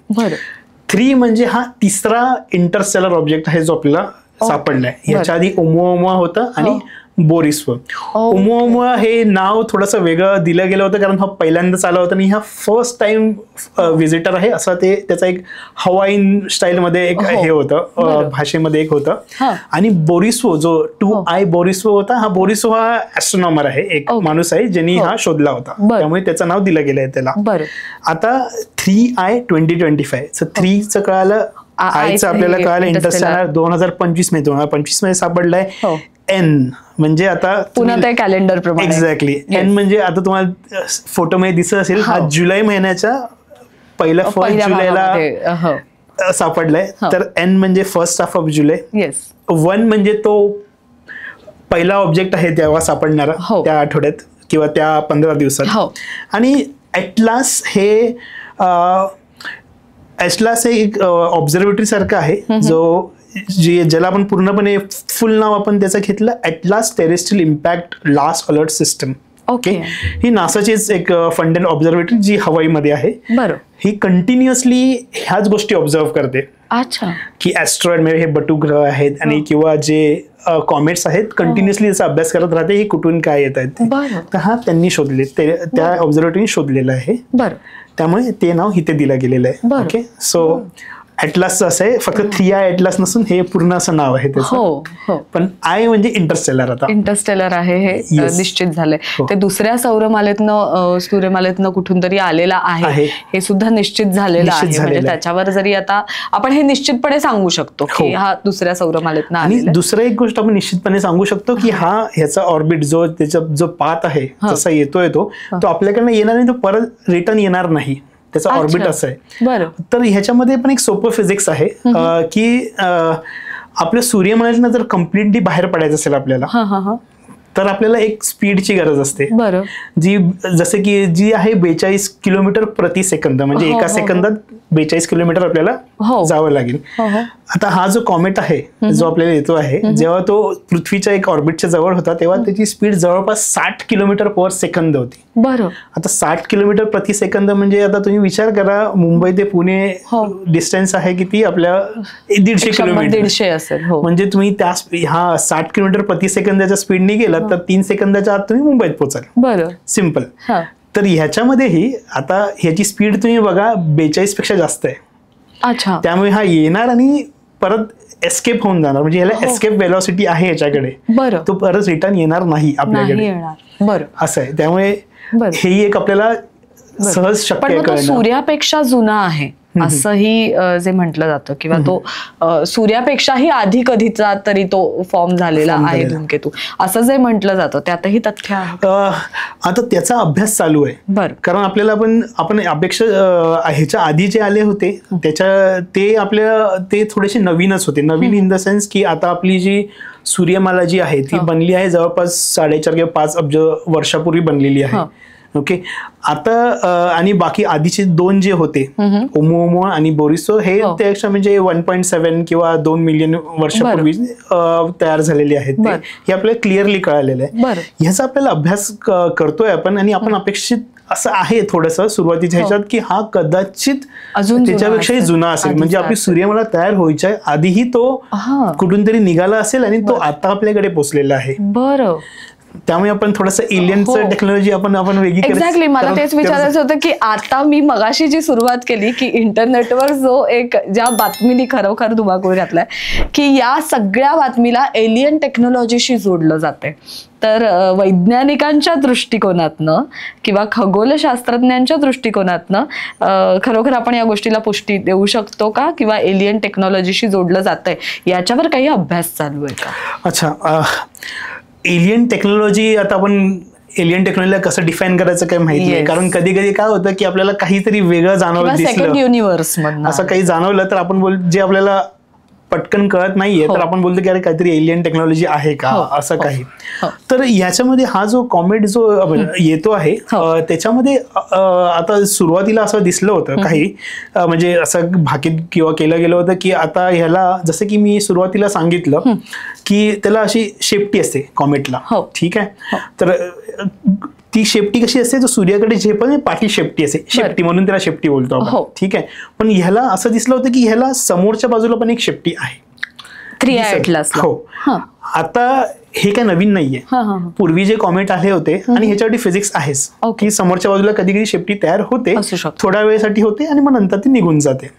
Speaker 1: 3 म्हणजे हा तिसरा इंटरस्टेलर ऑब्जेक्ट आहे जो आपल्याला सापडलाय. ह्याच्या आधी ओमुआमुआ होता आणि बोरिस्व. ओमुआमुआ हे नाव थोडंसं वेगळं दिलं गेलं होतं कारण हा पहिल्यांदाच आला होता आणि हा फर्स्ट टाइम व्हिजिटर आहे असं ते त्याचा एक हवाईन स्टाईल मध्ये एक हे होतं, भाषेमध्ये एक होतं. आणि बोरिस्व जो 2I बोरिस्व होता, हा बोरिस्व हा ऍस्ट्रॉनॉमर आहे, एक माणूस आहे ज्यांनी हा शोधला होता, त्यामुळे त्याचं नाव दिलं गेलंय त्याला. आता 3I 2025 3चं कळालं, आयचं आपल्याला कळालं इंटरस्टेलर 2025 मध्ये सापडलाय. N म्हणजे आता
Speaker 2: पुन्हा त्या कॅलेंडर प्रमाणे
Speaker 1: एक्झॅक्टली N म्हणजे आता तुम्हाला फोटो मध्ये दिसत असेल, हा जुलै महिन्याच्या पहिल्या 1 जुलैला सापडलाय. तर N म्हणजे फर्स्ट हाफ ऑफ जुलै. 1 म्हणजे तो पहिला ऑब्जेक्ट आहे तेव्हा सापडणारा त्या आठवड्यात किंवा त्या 15 दिवसात. आणि एटलास हे एक ऑब्झर्वेटरी सारखं आहे ज्याला आपण पूर्णपणे फुल नाव आपण त्याचं घेतलं atlas terrestrial impact last alert system. Okay. ही नासाचीच एक फंडेड ऑब्झर्वेटरी जी हवाईमध्ये आहे. ही कंटिन्युअसली ह्याच गोष्टी ऑब्झर्व करते. की ऍस्ट्रॉइड म्हणजे हे बटू ग्रह आहेत आणि किंवा जे कॉमेट्स आहेत, कंटिन्युअसली त्याचा अभ्यास करत राहते हे कुठून काय येत आहेत. तर हा त्यांनी शोधले, त्या ऑब्झर्वेटरीने शोधलेलं आहे, त्यामुळे ते नाव इथे दिलं गेलेलं आहे. ओके. सो ॲटलास असं आहे, फक्त 3i ॲटलास नसून हे पूर्ण असं नाव आहे त्याचं.
Speaker 2: हो हो.
Speaker 1: पण आय म्हणजे इंटरस्टेलर. आता
Speaker 2: इंटरस्टेलर आहे हे
Speaker 1: Yes.
Speaker 2: निश्चित झालंय.
Speaker 1: हो.
Speaker 2: ते दुसऱ्या सूर्यमालेतनं कुठून तरी आलेला आहे हे सुद्धा निश्चित झालेलं आहे. म्हणजे त्याच्यावर जरी आता आपण हे निश्चितपणे सांगू शकतो की हा दुसऱ्या सौरमालेतनं
Speaker 1: आणि
Speaker 2: आलेला.
Speaker 1: दुसरं एक गोष्ट आपण निश्चितपणे सांगू शकतो की ह्याचा ऑर्बिट त्याचा जो पाथ आहे जसा येतोय तो आपल्याकडनं येणार नाही, तो परत रिटर्न येणार नाही. त्याचा ऑर्बिट असं आहे.
Speaker 2: बरं.
Speaker 1: तर ह्याच्यामध्ये पण एक सोपं फिजिक्स आहे की आपल्या सूर्यमालेतनं जर कम्प्लिटली बाहेर पडायचं असेल आपल्याला तर आपल्याला एक स्पीडची गरज असते.
Speaker 2: बरं.
Speaker 1: जी जसे की जी आहे 42 किलोमीटर प्रति सेकंद. म्हणजे एका सेकंदात 42 किलोमीटर आपल्याला जावं लागेल. आता हा जो कॉमेट आहे जो आपल्याला येतो आहे, जेव्हा तो पृथ्वीच्या एक ऑर्बिटच्या जवळ होता तेव्हा त्याची स्पीड जवळपास 60 किलोमीटर पर सेकंद होती.
Speaker 2: बरं.
Speaker 1: आता 60 किलोमीटर प्रति सेकंद म्हणजे आता तुम्ही विचार करा, मुंबई ते पुणे डिस्टन्स आहे किती आपल्या 150 किलोमीटर.
Speaker 2: 150 असेल.
Speaker 1: म्हणजे तुम्ही त्या 60 किलोमीटर प्रति सेकंदाच्या स्पीडने गेलात तर 3 सेकंदाच्या आत तुम्ही मुंबईत पोहोचाल.
Speaker 2: बरं.
Speaker 1: सिम्पल. तर ह्याच्यामध्येही आता ह्याची स्पीड तुम्ही बघा 42 पेक्षा जास्त आहे.
Speaker 2: अच्छा.
Speaker 1: त्यामुळे हा येणार आणि परत एस्केप होऊन जाणार. म्हणजे ह्याला एस्केप वेलॉसिटी आहे याच्याकडे.
Speaker 2: बरं.
Speaker 1: तो परत रिटर्न येणार नाही आपल्याकडे.
Speaker 2: बरं.
Speaker 1: असं आहे. त्यामुळे हेही एक आपल्याला सहज शक्य आहे.
Speaker 2: पण सूर्यापेक्षा जुना आहे असंही जे म्हटलं जातं किंवा तो सूर्यापेक्षाही आधी कधीचा तरी तो फॉर्म झालेला आहे धूमकेतू असं जे म्हटलं जातं, त्यातही तथ्य आहे.
Speaker 1: आता त्याचा अभ्यास चालू आहे.
Speaker 2: बरं.
Speaker 1: कारण आपल्याला आपण अपेक्षा ह्याच्या आधी जे आले होते ते थोडेसे नवीनच होते. नवीन इन द सेन्स की आता आपली जी सूर्यमाला जी आहे ती बनली आहे जवळपास 4.5 किंवा 5 अब्ज वर्षापूर्वी बनलेली आहे. ओके. आता आणि बाकी आधीचे 2 जे होते ओमुओमुआ आणि बोरिसो हे त्यापेक्षा म्हणजे 1.7 किंवा 2 मिलियन वर्षापूर्वी तयार झालेले आहेत. हे आपल्याला क्लिअरली कळालेलं आहे. ह्याचा आपल्याला अभ्यास करतोय आपण आणि आपण अपेक्षित असं आहे थोडंसं सुरुवातीच्या ह्याच्यात की हा कदाचित त्याच्यापेक्षाही जुना असेल. म्हणजे आपली सूर्यमाला तयार व्हायच्या आधीही तो कुठून तरी निघाला असेल आणि तो आता आपल्याकडे पोहोचलेला आहे.
Speaker 2: बरं.
Speaker 1: त्यामुळे आपण थोडंसं एलियनचं टेक्नॉलॉजी आपण वेगळी.
Speaker 2: एक्झॅक्टली. मला तेच विचारायचं होतं की आता मी मगाशी जी सुरुवात केली की इंटरनेटवर ज्या बातमीने खरोखर धुमाकूळ घातलाय की या सगळ्या बातमीला एलियन टेक्नॉलॉजीशी जोडलं जाते. तर वैज्ञानिकांच्या दृष्टिकोनातनं किंवा खगोलशास्त्रज्ञांच्या दृष्टिकोनातनं खरोखर आपण या गोष्टीला पुष्टी देऊ शकतो का किंवा एलियन टेक्नॉलॉजीशी जोडलं जातंय याच्यावर काही अभ्यास चालू आहे का?
Speaker 1: अच्छा. एलियन टेक्नॉलॉजी, आता आपण एलियन टेक्नॉलॉजीला कसं डिफाईन करायचं काही माहिती नाही. कारण कधी कधी काय होतं की आपल्याला काहीतरी वेगळं जाणवलं,
Speaker 2: सेकंड युनिव्हर्स
Speaker 1: असं काही जाणवलं तर आपण जे आपल्याला पटकन कळत नाहीये तर आपण बोलतो की अरे काहीतरी एलियन टेक्नॉलॉजी आहे का असं काही. तर याच्यामध्ये हा जो कॉमेट जो येतो आहे त्याच्यामध्ये आता सुरुवातीला असं दिसलं होतं काही म्हणजे असं भाकीत किंवा केलं गेलं होतं की आता ह्याला जसं की मी सुरुवातीला सांगितलं की त्याला अशी शेपटी असते कॉमेटला. ठीक आहे. तर ती शेपटी कशी असते, तर सूर्याकडे जे पण पाठी शेपटी असते, शेपटी म्हणून त्याला शेपटी बोलतो आपण. ठीक आहे. पण ह्याला असं दिसलं होतं की ह्याला समोरच्या बाजूला पण एक शेपटी आहे.
Speaker 2: 3i atlas.
Speaker 1: हो. आता हे काय नवीन नाहीये. पूर्वी जे कॉमेट आले होते आणि ह्याच्यावरती फिजिक्स आहेच की समोरच्या बाजूला कधी कधी शेपटी तयार होते, थोड्या वेळेसाठी होते आणि मग नंतर ती निघून जाते.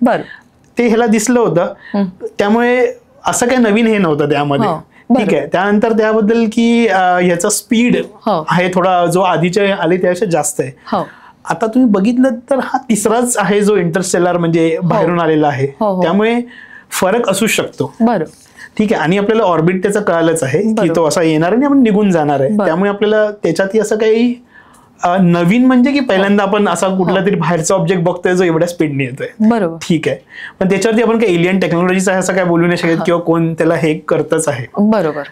Speaker 1: ते ह्याला दिसलं होतं. त्यामुळे असं काही नवीन हे नव्हतं त्यामध्ये. ठीक आहे. त्यानंतर त्याबद्दल की ह्याचा स्पीड आहे थोडा जो आधीचे आले त्यापेक्षा जास्त आहे. आता तुम्ही बघितलं तर हा तिसराच आहे जो इंटरस्टेलर म्हणजे बाहेरून आलेला आहे. त्यामुळे फरक असू शकतो.
Speaker 2: बरं.
Speaker 1: ठीक आहे. आणि आपल्याला ऑर्बिट त्याचा कळालंच आहे की तो असा येणार आणि आपण निघून जाणार आहे. त्यामुळे आपल्याला त्याच्यातही असं काही नवीन म्हणजे की पहिल्यांदा आपण असा कुठला तरी बाहेरचा ऑब्जेक्ट बघतोय जो एवढ्या स्पीडने येतोय.
Speaker 2: बरोबर.
Speaker 1: ठीक आहे. पण त्याच्यावरती आपण काही एलियन टेक्नॉलॉजीचा आहे असं काय बोलू नाही शकत किंवा कोण त्याला हे करतच आहे.
Speaker 2: बरोबर.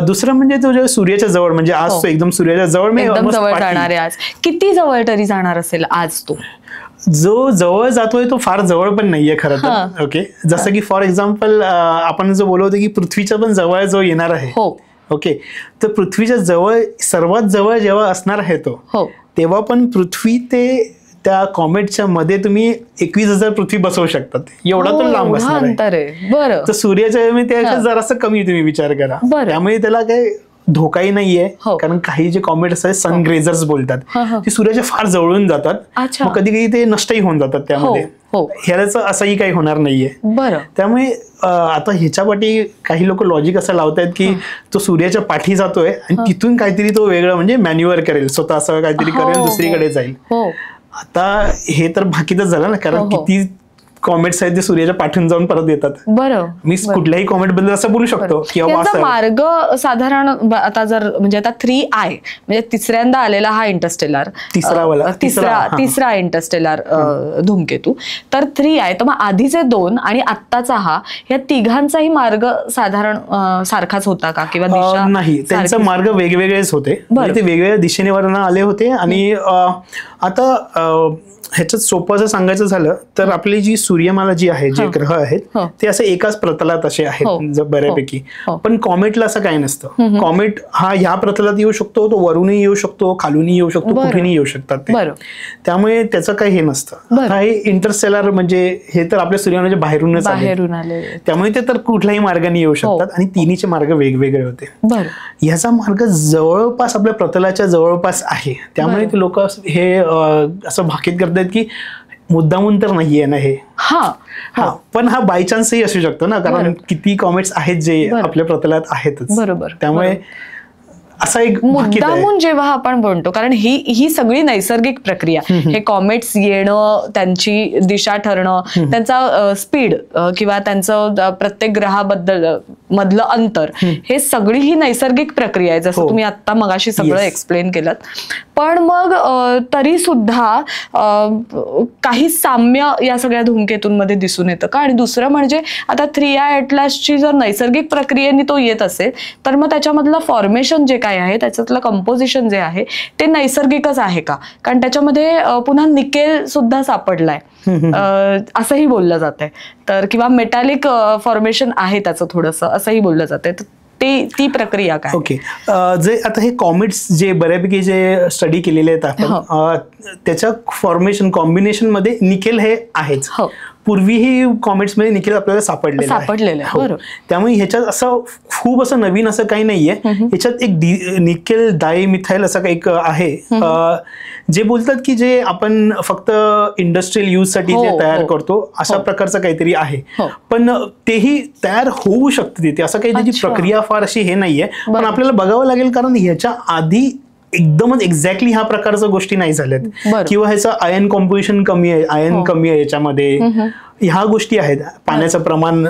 Speaker 1: दुसरं म्हणजे तो जे सूर्याच्या जवळ म्हणजे आज तो एकदम सूर्याच्या जवळ
Speaker 2: जाणार आहे. आज किती जवळ तरी जाणार असेल आज तो?
Speaker 1: जो जवळ जातोय तो फार जवळ पण नाहीये खरं तर. ओके. जसं की फॉर एक्झाम्पल आपण जो बोलवतो की पृथ्वीच्या पण जवळ जो येणार आहे. ओके. तर पृथ्वीच्या जवळ सर्वात जवळ जेव्हा असणार आहे तो तेव्हा पण पृथ्वी ते त्या कॉमेटच्या मध्ये तुम्ही 21,000 पृथ्वी बसवू शकतात. एवढा तो लांब असणार आहे. तर सूर्याच्या जरासं कमी तुम्ही विचार करा. त्यामुळे त्याला काही धोकाही नाहीये. कारण काही जे कॉमेट असतात सन ग्रेझर्स बोलतात, ते सूर्याच्या फार जवळून जातात. मग कधी कधी ते नष्टही होऊन जातात त्यामध्ये. ह्याचं असंही काही होणार नाहीये.
Speaker 2: बरं.
Speaker 1: त्यामुळे आता ह्याच्या पाठी काही लोक लॉजिक असं लावतायत की तो सूर्याच्या पाठी जातोय आणि तिथून काहीतरी तो वेगळं म्हणजे मॅन्युअर करेल, स्वतः असं काहीतरी करेल, दुसरीकडे जाईल. आता हे तर भाकीतच झालं ना, कारण किती कॉमेट्स आहेत ते सूर्याच्या पाठून जाऊन परत येतात.
Speaker 2: बरं.
Speaker 1: मी कुठल्याही कॉमेट बद्दल असं बोलू शकतो की
Speaker 2: मार्ग साधारण आता जर म्हणजे आता 3I म्हणजे तिसऱ्यांदा आलेला हा इंटरस्टेलर, तिसरा इंटरस्टेलर धूमकेतू, तर 3I. तर मग आधीचे 2 आणि आत्ताचा हा, या तिघांचाही मार्ग साधारण सारखाच होता का किंवा दिशा?
Speaker 1: नाही, त्यांचा मार्ग वेगवेगळेच होते, ते वेगवेगळ्या दिशेने वरनं आले होते. आणि आता ह्याच्यात सोपं असं सांगायचं झालं तर आपली जी सूर्यमाला जी आहे, जे ग्रह आहेत ते असं एकाच प्रतलात असे आहेत बऱ्यापैकी. पण कॉमेटला असं काही नसतं. कॉमेट हा ह्या प्रतलात येऊ शकतो, तो वरूनही येऊ शकतो, खालूनही येऊ शकतो, कुठेही येऊ शकतात ते. त्यामुळे त्याचं काही हे नसतं. हे इंटरस्टेलर म्हणजे हे तर आपल्या सूर्यमालेच्या बाहेरूनच आले, त्यामुळे ते तर कुठल्याही मार्गाने येऊ शकतात आणि तिन्हीचे मार्ग वेगवेगळे होते. ह्याचा मार्ग जवळपास आपल्या प्रतलाच्या जवळपास आहे, त्यामुळे ते लोक हे असं भाकीत करतात की मुद्दामून तर नाहीये ना हे. पण हा बाय चान्सही असू शकतो ना, कारण किती कॉमेट्स आहेत जे आपल्या प्रतलात आहेतच.
Speaker 2: बरोबर.
Speaker 1: त्यामुळे असा एक
Speaker 2: मुद्दामून जेव्हा आपण म्हणतो, कारण ही सगळी नैसर्गिक प्रक्रिया, हे कॉमेट्स येणं, त्यांची दिशा ठरणं, त्यांचा स्पीड किंवा त्यांचं प्रत्येक ग्रहाबद्दल मधलं अंतर, हे सगळी ही नैसर्गिक प्रक्रिया आहे, जसं तुम्ही आता मगाशी सगळं एक्सप्लेन केलं. पण मग तरी सुद्धा काही साम्य या सगळ्या धूमकेतूंमध्ये दिसून येतं का? आणि दुसरं म्हणजे आता 3I ॲटलासची जर नैसर्गिक प्रक्रियेने तो येत असेल तर मग त्याच्यामधलं फॉर्मेशन जे काय आहे, त्याच्यातलं कंपोजिशन जे आहे ते नैसर्गिकच आहे का? कारण त्याच्यामध्ये पुन्हा निकेल सुद्धा सापडलाय असंही बोललं जातंय, तर किंवा मेटॅलिक फॉर्मेशन आहे त्याचं थोडंसं असंही बोललं जातंय. ती प्रक्रिया काय?
Speaker 1: ओके. जे आता हे कॉमेट्स जे बऱ्यापैकी जे स्टडी केलेले आहेत आपण, त्याच्या फॉर्मेशन कॉम्बिनेशन मध्ये निकेल हे आहेच. पूर्वीही कॉमेट्स मध्ये निकेल आपल्याला सापडलेलं आहे. त्यामुळे ह्याच्यात असं खूप असं नवीन असं काही नाहीये. ह्याच्यात एक निकेल डायमिथाईल असं काही आहे, जे बोलतात की जे आपण फक्त इंडस्ट्रियल यूज साठी जे तयार करतो अशा प्रकारचं काहीतरी आहे. पण तेही तयार होऊ शकते तिथे, असं काही त्याची प्रक्रिया फार अशी हे नाहीये. पण आपल्याला बघावं लागेल, कारण ह्याच्या आधी एकदमच एक्झॅक्टली ह्या प्रकारच्या गोष्टी नाही झाल्यात, किंवा ह्याचं आयन कॉम्पोजिशन कमी आहे, आयन कमी आहे याच्यामध्ये, ह्या गोष्टी आहेत, पाण्याचं प्रमाण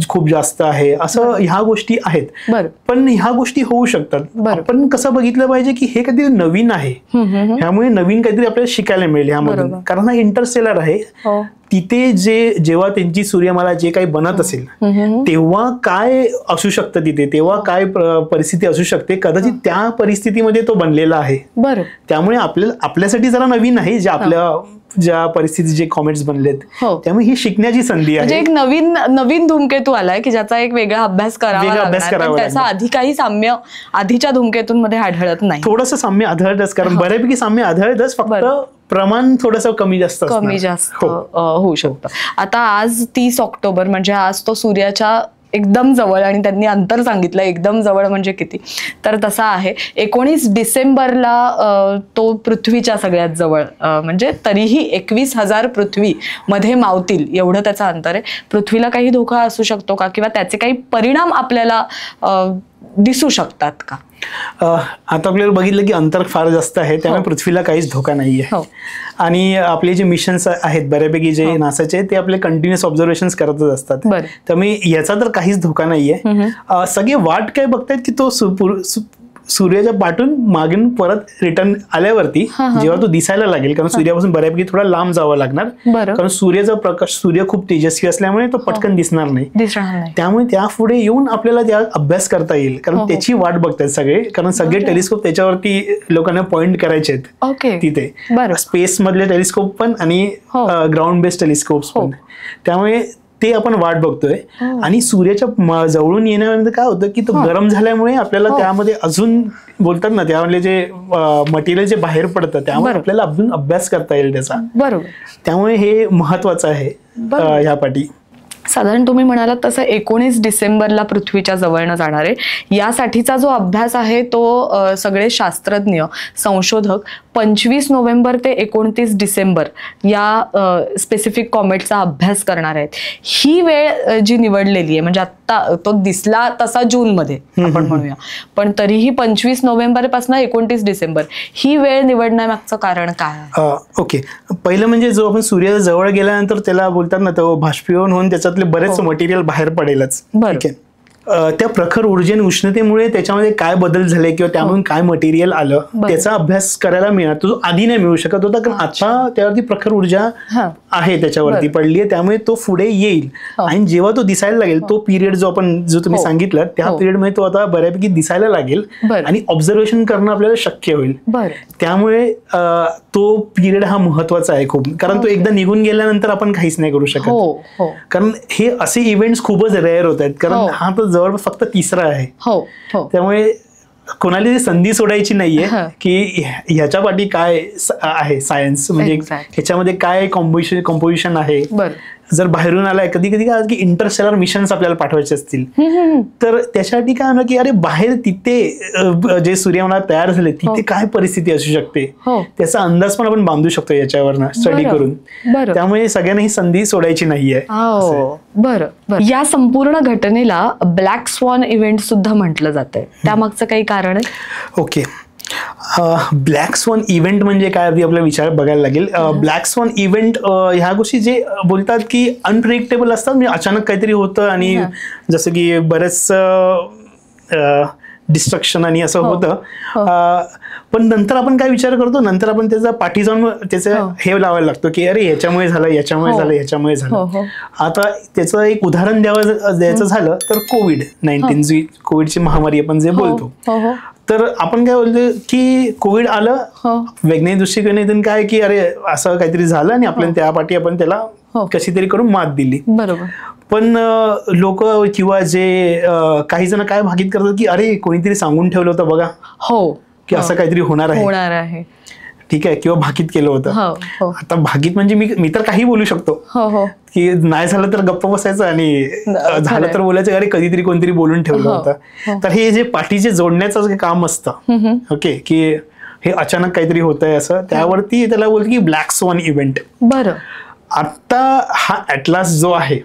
Speaker 1: खूप जास्त आहे, असं ह्या गोष्टी आहेत. पण ह्या गोष्टी होऊ शकतात. आपण कसं बघितलं पाहिजे की हे काहीतरी नवीन आहे, ह्यामुळे नवीन काहीतरी आपल्याला शिकायला मिळेल ह्यामधून. कारण हा इंटरस्टेलर आहे, तिथे जेव्हा त्यांची सूर्यमाला जे काही बनत असेल तेव्हा काय असू शकतं तिथे, तेव्हा काय परिस्थिती असू शकते, कदाचित त्या परिस्थितीमध्ये तो बनलेला आहे. त्यामुळे आपल्यासाठी जरा नवीन आहे, ज्या परिस्थितीत जे कॉमेट्स बनलेत, त्यामुळे ही शिकण्याची संधी आहे.
Speaker 2: एक नवीन धूमकेतू आलाय की ज्याचा एक वेगळा अभ्यास करावा, त्याचा आधी काही साम्य आधीच्या धूमकेतूंमध्ये आढळत नाही.
Speaker 1: थोडंसं साम्य आढळतच, कारण बऱ्यापैकी साम्य आढळतच, फक्त प्रमाण थोडंसं कमी जास्त
Speaker 2: होऊ शकतं. आता आज 30 ऑक्टोबर म्हणजे आज तो सूर्याच्या एकदम जवळ, आणि त्यांनी अंतर सांगितलं एकदम जवळ म्हणजे किती, तर तसा आहे. 19 डिसेंबरला तो पृथ्वीच्या सगळ्यात जवळ, म्हणजे तरीही 21,000 पृथ्वी मध्ये मावतील एवढं त्याचं अंतर आहे. पृथ्वीला काही धोका असू शकतो का, किंवा त्याचे काही परिणाम आपल्याला दिसू शकतात का?
Speaker 1: आता आपल्याला बघितलं की अंतर फार जास्त आहे, त्यामुळे पृथ्वीला काहीच धोका नाहीये. आणि आपले जे मिशन्स आहेत बऱ्यापैकी जे नासाचे, ते आपले कंटिन्युअस ऑब्झर्वेशन्स करतच असतात, त्यामुळे याचा तर काहीच धोका नाहीये. सगळे वाट काय बघतायत की तो सूर्याच्या पाठून मागून परत रिटर्न आल्यावरती जेव्हा तो दिसायला लागेल, कारण सूर्यापासून बऱ्यापैकी थोडा लांब जावं लागणार, कारण सूर्याचा प्रकाश, सूर्य खूप तेजस्वी असल्यामुळे तो पटकन दिसणार नाही. त्यामुळे त्या पुढे येऊन आपल्याला त्या अभ्यास करता येईल, कारण त्याची वाट बघतात सगळे, कारण सगळे टेलिस्कोप त्याच्यावरती लोकांना पॉइंट करायचे आहेत तिथे, स्पेस मधले टेलिस्कोप पण आणि ग्राउंड बेस्ड टेलिस्कोप पण. त्यामुळे ते आपण वाट बघतोय. आणि सूर्याच्या जवळून येण्यानंतर काय होतं की तो गरम झाल्यामुळे आपल्याला त्यामध्ये अजून बोलतात ना, त्यामध्ये जे मटेरियल जे बाहेर पडतं त्यामुळे आपल्याला अजून अभ्यास करता येईल त्याचा. त्यामुळे हे महत्वाचं आहे ह्या पाठी.
Speaker 2: साधारण तुम्ही म्हणालात तसं 19 डिसेंबरला पृथ्वीच्या जवळनं जाणार आहे. यासाठीचा जो अभ्यास आहे तो सगळे शास्त्रज्ञ, संशोधक 25 नोव्हेंबर ते 29 डिसेंबर या स्पेसिफिक कॉमेटचा अभ्यास करणार आहेत. ही वेळ जी निवडलेली आहे, म्हणजे आता तो दिसला तसा जूनमध्ये आपण म्हणूया, पण तरीही 25 नोव्हेंबर पासून 29 डिसेंबर ही वेळ निवडण्यामागचं कारण काय?
Speaker 1: ओके, पहिलं म्हणजे जो आपण सूर्य जवळ गेल्यानंतर त्याला बोलतात ना, तो बाष्पीभवन होऊन त्याच्यातले बरेच मटेरियल बाहेर पडेलच. ठीक आहे. त्या प्रखर ऊर्जे आणि उष्णतेमुळे त्याच्यामध्ये काय बदल झाले किंवा त्यामधून काय मटेरियल आलं त्याचा अभ्यास करायला मिळणार. तो आधी नाही मिळू शकत होता, कारण आता त्यावरती प्रखर ऊर्जा आहे त्याच्यावरती पडली आहे, त्यामुळे तो पुढे येईल. आणि जेव्हा तो दिसायला लागेल, तो पिरियड जो तुम्ही सांगितलं त्या पिरियड मध्ये तो आता बऱ्यापैकी दिसायला लागेल आणि ऑब्झर्वेशन करणं आपल्याला शक्य होईल. त्यामुळे तो पिरियड हा महत्वाचा आहे खूप, कारण तो एकदा निघून गेल्यानंतर आपण काहीच नाही करू शकत. कारण हे असे इव्हेंट्स खूपच रेअर होत आहेत, कारण हा तर जवळपास फक्त तिसरा आहे. त्यामुळे कोणाला संधी सोडायची नाहीये की ह्याच्या पाठी काय आहे सायन्स, म्हणजे ह्याच्यामध्ये काय कॉम्पोजिशन आहे. जर बाहेरून आलाय, कधी कधी काय की इंटरस्टेलर मिशन्स आपल्याला पाठवायचे असतील, तर त्याच्यासाठी काय होणार की अरे बाहेर तिथे जे सूर्यमंडळ तयार झाले तिथे काय परिस्थिती असू शकते, त्याचा अंदाज पण आपण बांधू शकतो याच्यावर स्टडी करून. त्यामुळे सगळ्यांना ही संधी सोडायची नाहीये.
Speaker 2: बरं, या संपूर्ण घटनेला ब्लॅक स्वान इव्हेंट सुद्धा म्हटलं जातंय, त्यामागचं काही कारण आहे?
Speaker 1: ओके, ब्लॅक स्वान इव्हेंट म्हणजे काय आपल्याला विचार बघायला लागेल. ब्लॅक स्वान इव्हेंट ह्या गोष्टी जे बोलतात की अनप्रिडिक्टेबल असतात, म्हणजे अचानक काहीतरी होतं आणि जसं की बरेच डिस्ट्रक्शन आणि असं होतं. पण नंतर आपण काय विचार करतो, नंतर आपण त्याचा पाठी जाऊन त्याचं हे लावायला लागतो की अरे ह्याच्यामुळे झालं, ह्याच्यामुळे झालं. आता त्याचं एक उदाहरण द्यायचं झालं तर कोविड-19 जी कोविडची महामारी आपण जे बोलतो, तर आपण काय बोलतो की कोविड आलं, वैज्ञानिक दृष्टिकोनातून काय की अरे असं काहीतरी झालं आणि आपण त्या पाठी आपण त्याला कशी तरी करून मात दिली.
Speaker 2: बरोबर.
Speaker 1: पण लोक किंवा जे काही जण काय भाकीत करतात की अरे कोणीतरी सांगून ठेवलं होतं बघा की असं काहीतरी होणार आहे, ठीक आहे, किंवा भाकीत केलं होतं. आता भाकीत म्हणजे मी तर काही बोलू शकतो की नाही झालं तर गप्प बसायचं आणि झालं तर बोलायचं अरे कधीतरी कोणतरी बोलून ठेवलं होतं. तर हे जे पाठीचे जोडण्याचं जे काम असतं, ओके, की हे अचानक काहीतरी होतंय असं, त्यावरती त्याला बोलतो की ब्लॅक स्वान इव्हेंट.
Speaker 2: बरं.
Speaker 1: आता हा ॲटलास जो आहे,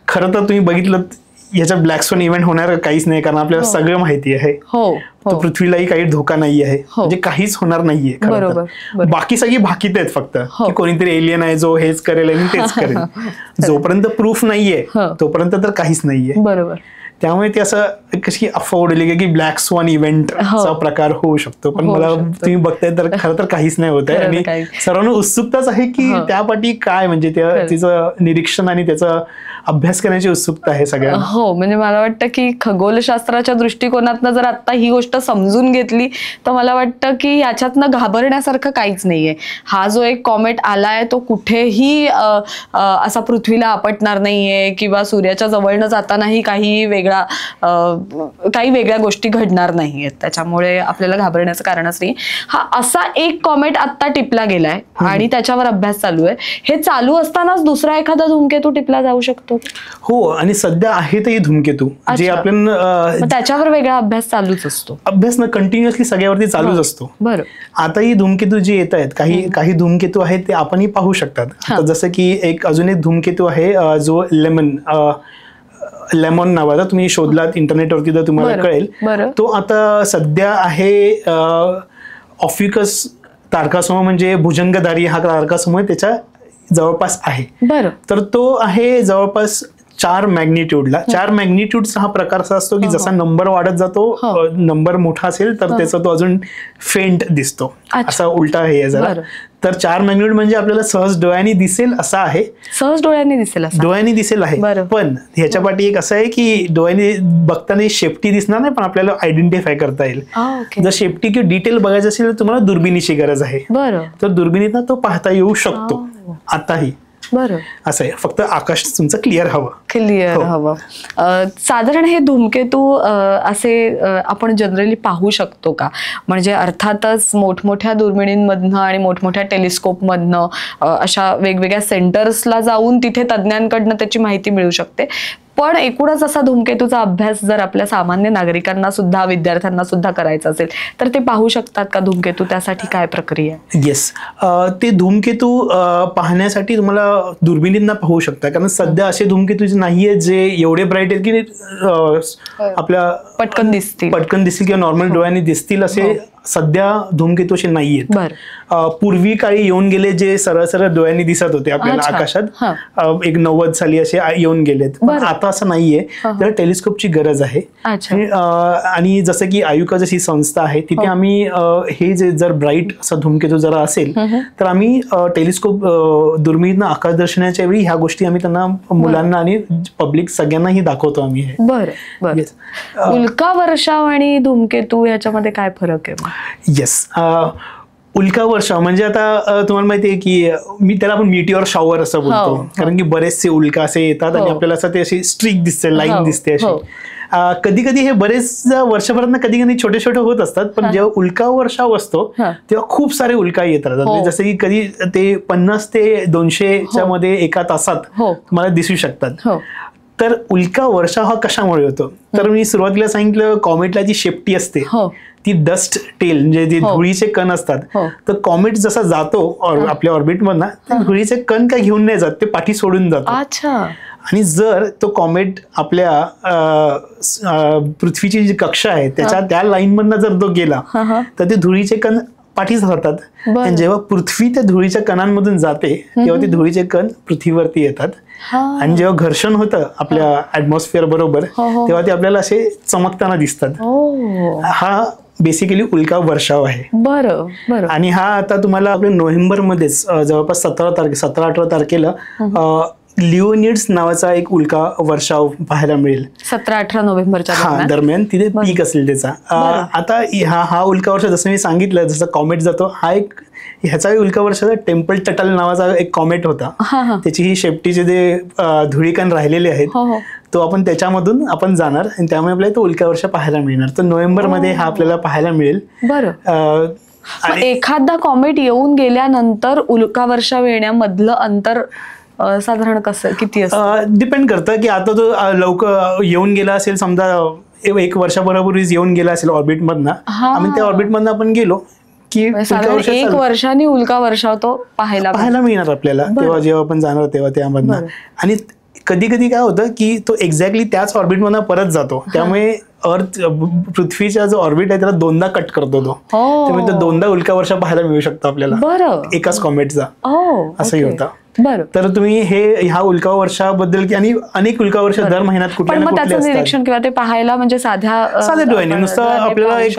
Speaker 1: खरं तर तुम्ही बघितलं याच्या ब्लॅक स्वान इव्हेंट होणार काहीच नाही, कारण आपल्याला सगळं माहिती आहे. तो पृथ्वीलाही काही धोका नाही आहे, म्हणजे काहीच होणार नाहीये. बाकी सगळी भाकीत आहेत फक्त की कोणीतरी एलियन आहे जो हेच करेल आणि तेच करेल. जोपर्यंत प्रूफ नाहीये तोपर्यंत तर काहीच नाहीये.
Speaker 2: बरोबर.
Speaker 1: त्यामुळे ते असं कशी अफवा उडली की ब्लॅक स्वान इव्हेंटचा प्रकार होऊ शकतो, पण मला तुम्ही बघताय तर खरं तर काहीच नाही होत आहे. आणि सर्वांना उत्सुकताच आहे की त्यापाठी काय, म्हणजे तिचं निरीक्षण आणि त्याचा अभ्यास करण्याची उत्सुकता आहे सगळ्यांना.
Speaker 2: हो, म्हणजे मला वाटतं की खगोलशास्त्राच्या दृष्टिकोनातनं जर आता ही गोष्ट समजून घेतली तर मला वाटतं की याच्यातनं घाबरण्यासारखं काहीच नाहीये. हा जो एक कॉमेट आलाय तो कुठेही असा पृथ्वीला आपटणार नाहीये किंवा सूर्याच्या जवळनं जातानाही काही वेगळ्या गोष्टी घडणार नाहीयेत, त्याच्यामुळे आपल्याला घाबरण्याचं कारणच नाही. हा असा एक कॉमेट आता टिपला गेलाय आणि त्याच्यावर अभ्यास चालू आहे. हे चालू असतानाच दुसरा एखादा धूमकेतू टिपला जाऊ शकतो?
Speaker 1: हो, आणि सध्या आहेत ही धूमकेतू जे आपल्याला
Speaker 2: त्याच्यावर वेगळा अभ्यास चालूच असतो.
Speaker 1: अभ्यास ना कंटिन्युअसली सगळ्यावरती चालूच असतो.
Speaker 2: बरं.
Speaker 1: आता ही धूमकेतू जे येत आहेत, काही धूमकेतू आहेत ते आपणही पाहू शकतात. जसं की एक अजून एक धूमकेतू आहे जो लेमॉन नावाचा, तुम्ही शोधलात इंटरनेटवरती तर तुम्हाला कळेल. तो आता सध्या आहे ऑफिकस तारकासमूह, म्हणजे भुजंगधारी हा तारकासमूह त्याच्या जवळपास आहे. तर तो आहे जवळपास 4 मॅग्निट्यूडला. 4 मॅग्निट्यूडचा हा प्रकार असा असतो की जसा नंबर वाढत जातो, नंबर मोठा असेल तर त्याचा तो अजून फेंट दिसतो, असा उलटा आहे जरा. तर 4 मॅग्निट्यूड म्हणजे आपल्याला सहज डोळ्यांनी दिसेल असा आहे.
Speaker 2: सहज डोळ्यांनी दिसेल आहे.
Speaker 1: पण ह्याच्या पाठी एक असं आहे की डोळ्यांनी बघताना शेपटी दिसणार नाही, पण आपल्याला आयडेंटिफाय करता येईल. जर शेपटी किंवा डिटेल बघायचं असेल तर तुम्हाला दुर्बिणीची गरज आहे. तर दुर्बिणीतनं तो पाहता येऊ शकतो आताही.
Speaker 2: बरं.
Speaker 1: असं आहे, फक्त आकाश तुमचं क्लिअर हवं.
Speaker 2: साधारण हे धूमकेतू असे आपण जनरली पाहू शकतो का? म्हणजे अर्थातच मोठमोठ्या दुर्बिणींमधनं आणि मोठमोठ्या टेलिस्कोपमधनं अशा वेगवेगळ्या सेंटर्सला जाऊन तिथे तज्ज्ञांकडनं त्याची माहिती मिळू शकते, पण एकूणच असा धूमकेतूचा अभ्यास जर आपल्या सामान्य नागरिकांना सुद्धा, विद्यार्थ्यांना सुद्धा करायचा असेल तर ते पाहू शकतात का धूमकेतू? त्यासाठी काय प्रक्रिया आहे?
Speaker 1: येस, ते धूमकेतू पाहण्यासाठी तुम्हाला दुर्बिणींना पाहू शकता, कारण सध्या असे धूमकेतू नाहीये जे एवढे ब्राईट आहेत की आपल्या
Speaker 2: पटकन दिसतील
Speaker 1: किंवा नॉर्मल डोळ्यांनी दिसतील असे सध्या धूमकेतू असे नाहीयेत. पूर्वी काळी येऊन गेले जे सरळ सरळ डोळ्यांनी दिसत होते आपल्याला आकाशात, एक 90 साली असे येऊन गेलेत, पण आता असं नाहीये. त्याला टेलिस्कोपची गरज आहे. आणि जसं की आयुका जशी संस्था आहे तिथे आम्ही हे जे जर ब्राईट असा धूमकेतू जरा असेल तर आम्ही टेलिस्कोप दुर्बिणीनं आकाश दर्शनाच्या वेळी ह्या गोष्टी आम्ही त्यांना, मुलांना आणि पब्लिक सगळ्यांनाही दाखवतो आम्ही.
Speaker 2: उल्का वर्षाव आणि धूमकेतू ह्याच्यामध्ये काय फरक आहे?
Speaker 1: येस, उल्का वर्षाव म्हणजे आता तुम्हाला माहिती आहे की मी त्याला आपण मीटिओर शॉवर असं बोलतो, कारण की बरेचसे उल्का असे येतात आणि आपल्याला असं ते अशी स्ट्रीक दिसते, लाईन दिसते अशी. कधी कधी हे बरेच वर्षभरात कधी कधी छोटे छोटे होत असतात, पण जेव्हा उल्का वर्षाव असतो तेव्हा खूप सारे उल्का येत राहतात. जसं की कधी ते 50 ते 200 मध्ये एका तासात तुम्हाला दिसू शकतात. तर उल्का वर्षाव हा कशामुळे होतो? तर मी सुरुवातीला सांगितलं, कॉमेटला जी शेपटी असते ती डस्ट टेल म्हणजे जे धुळीचे कण असतात, तर कॉमेट जसा जातो आपल्या ऑर्बिट मधनं, ते धुळीचे कण काय घेऊन नाही जात, ते पाठी सोडून जातो. आणि जर तो कॉमेट आपल्या पृथ्वीची जी कक्षा आहे त्याच्या त्या लाईन मधनं जर तो गेला तर ते धुळीचे कण पाठीच राहतात. आणि जेव्हा पृथ्वी त्या धुळीच्या कणांमधून जाते तेव्हा ते धुळीचे कण पृथ्वीवरती येतात. आणि जेव्हा घर्षण होतं आपल्या ऍटमॉस्फिअर बरोबर तेव्हा ते आपल्याला असे चमकताना दिसतात. हा बेसिकली उल्का वर्षाव आहे.
Speaker 2: बरं.
Speaker 1: आणि हा आता तुम्हाला आपल्या नोव्हेंबर मध्येच जवळपास 17-18 तारखेला लिओनिड्स नावाचा एक उल्का वर्षाव पाहायला मिळेल.
Speaker 2: 17-18 नोव्हेंबरच्या
Speaker 1: दरम्यान तिथे पीक असेल त्याचा. आता हा उल्का वर्षाव जसं मी सांगितलं, जसं कॉमेट जातो, हा एक ह्याचा उल्का वर्षाचा टेम्पल टटल नावाचा एक कॉमेट होता. त्याची ही शेपटीचे जे धुळीकण राहिलेले आहेत तो आपण त्याच्यामधून आपण जाणार आणि त्यामुळे आपल्याला तो उल्का वर्षाव पाहायला मिळणार. तर नोव्हेंबर मध्ये हा आपल्याला पाहायला मिळेल.
Speaker 2: एखादा कॉमेट येऊन गेल्यानंतर उल्का वर्षाव येण्यामधलं अंतर साधारण कसं किती असतं?
Speaker 1: डिपेंड करतं की आता तो लवकर येऊन गेला असेल, समजा 1 वर्षापूर्वीच येऊन गेला असेल ऑर्बिट मधनं, आम्ही त्या ऑर्बिट मधनं आपण गेलो की
Speaker 2: 1 वर्षांनी उल्का वर्षाव तो पाहायला
Speaker 1: मिळणार आपल्याला. तेव्हा जेव्हा आपण जाणार तेव्हा त्यामधनं. आणि कधी कधी काय होतं की तो एक्झॅक्टली त्याच ऑर्बिट मधनं परत जातो, त्यामुळे पृथ्वीचा जो ऑर्बिट आहे त्याला 2दा कट करतो तो, त्यामुळे तो 2दा उल्का वर्षाव पाहायला मिळू शकतो आपल्याला एकाच कॉमेटचा. असंही होतं. तर तुम्ही ह्या उल्का वर्षाबद्दल की आणि अनेक उल्का वर्ष दर महिन्यात कुठल्या ना कुठल्या
Speaker 2: निरीक्षण किंवा ते पाहायला म्हणजे साध्या
Speaker 1: डोळ्याने नुसतं आपल्याला एक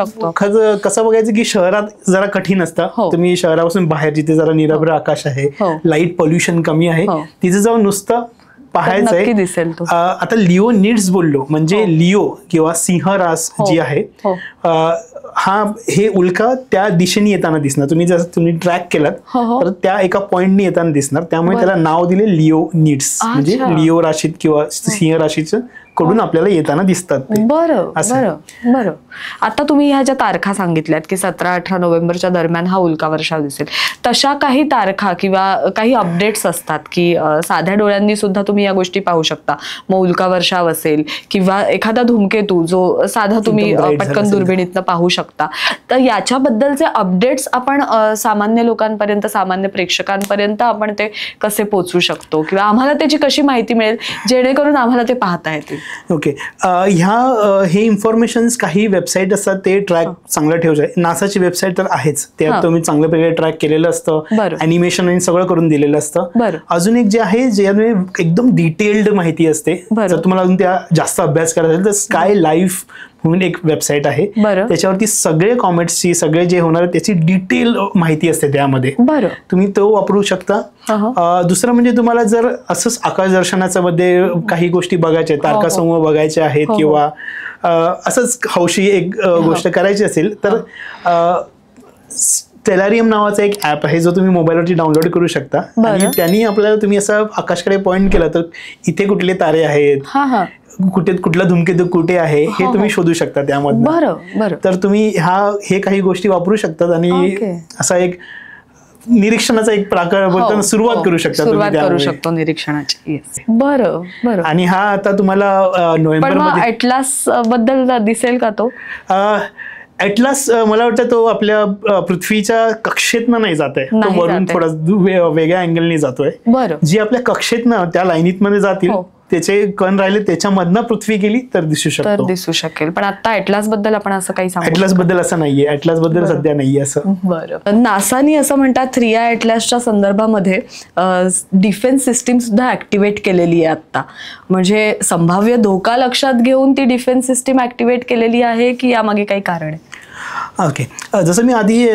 Speaker 1: कसं बघायचं की शहरात जरा कठीण असतं. तुम्ही शहरापासून बाहेर जिथे जरा निरभ्र आकाश आहे, लाईट पोल्युशन कमी आहे, तिथे जाऊन नुसतं पाहायचंय.
Speaker 2: दिसेल.
Speaker 1: आता लिओनिड्स बोललो म्हणजे लिओ किंवा सिंहरास जी आहे, हे उल्का त्या दिशेने येताना दिसणार. तुम्ही ट्रॅक केलात तर त्या एका पॉइंटने येताना दिसणार, त्यामुळे त्याला नाव दिले लिओनिड्स, म्हणजे लिओ राशीत किंवा सिंह राशीचं कडून आपल्याला येताना दिसतात.
Speaker 2: बरं. आता तुम्ही ह्या ज्या तारखा सांगितल्यात की 17-18 नोव्हेंबरच्या दरम्यान हा उल्का वर्षाव दिसेल, तशा काही तारखा किंवा काही अपडेट्स असतात की साध्या डोळ्यांनी सुद्धा तुम्ही या गोष्टी पाहू शकता? मग उल्का वर्षाव असेल किंवा एखादा धूमकेतू जो साधा तुम्ही पटकन दुर्बिणीतनं पाहू शकता, तर याच्याबद्दलचे अपडेट्स आपण सामान्य लोकांपर्यंत, सामान्य प्रेक्षकांपर्यंत आपण ते कसे पोहोचू शकतो किंवा आम्हाला त्याची कशी माहिती मिळेल जेणेकरून आम्हाला ते पाहता येतील?
Speaker 1: ओके, हे इन्फॉर्मेशन काही वेबसाईट असतात ते ट्रॅक चांगलं ठेवायचं. नासाची वेबसाईट तर आहेच, ते तुम्ही चांगल्या प्रकारे ट्रॅक केलेलं असतं, अॅनिमेशन आणि सगळं करून दिलेलं असतं. अजून एक जे आहे ज्यामध्ये एकदम डिटेल्ड माहिती असते, जर तुम्हाला अजून त्या जास्त अभ्यास करायचा असेल तर स्काय लाईफ म्हणून एक वेबसाईट आहे, त्याच्यावरती सगळे कॉमेट्सची, सगळे जे होणार त्याची डिटेल माहिती असते त्यामध्ये, तुम्ही तो वापरू शकता. दुसरं म्हणजे तुम्हाला जर असंच आकाश दर्शनाच्या मध्ये काही गोष्टी बघायच्या, तारकासमूह बघायचे आहेत किंवा असंच हौशी एक गोष्ट करायची असेल तर स्टेलारियम नावाचा एक ऍप आहे जो तुम्ही मोबाईलवरती डाउनलोड करू शकता. आणि त्यांनी आपल्याला, तुम्ही असं आकाशकडे पॉइंट केला तर इथे कुठले तारे आहेत, कुठला धूमकेतू कुठे आहे हे तुम्ही शोधू शकता त्यामध्ये. तर तुम्ही हे काही गोष्टी वापरू शकतात आणि असा एक निरीक्षणाचा एक प्रकार बोलताना सुरुवात करू शकता,
Speaker 2: सुरुवात करू शकतो निरीक्षणाची. बरं बरं.
Speaker 1: आणि हा आता तुम्हाला नोव्हेंबर मध्ये
Speaker 2: ॲटलास बद्दल दिसेल का तो?
Speaker 1: ॲटलास मला वाटतं तो आपल्या पृथ्वीच्या कक्षेतनं नाही जात आहे, तो वरून थोडा वेगळ्या अँगलने जातोय.
Speaker 2: बरं.
Speaker 1: जी आपल्या कक्षेतनं त्या लाईनीत मध्ये जातील त्याचे कण राहिले त्याच्यामधनं पृथ्वी गेली तर दिसू
Speaker 2: शकेल. पण आता ॲटलास बद्दल आपण असं काही सांगू?
Speaker 1: ॲटलास बद्दल असं नाहीये, ॲटलास बद्दल सध्या नाहीये असं.
Speaker 2: बरं. नासानी असं म्हणतात 3I ॲटलासच्या संदर्भामध्ये डिफेन्स सिस्टीम सुद्धा ऍक्टिव्हेट केलेली आहे आता. म्हणजे संभाव्य धोका लक्षात घेऊन ती डिफेन्स सिस्टीम ऍक्टिव्हेट केलेली आहे की यामागे काही कारण आहे?
Speaker 1: ओके, जसं मी आधी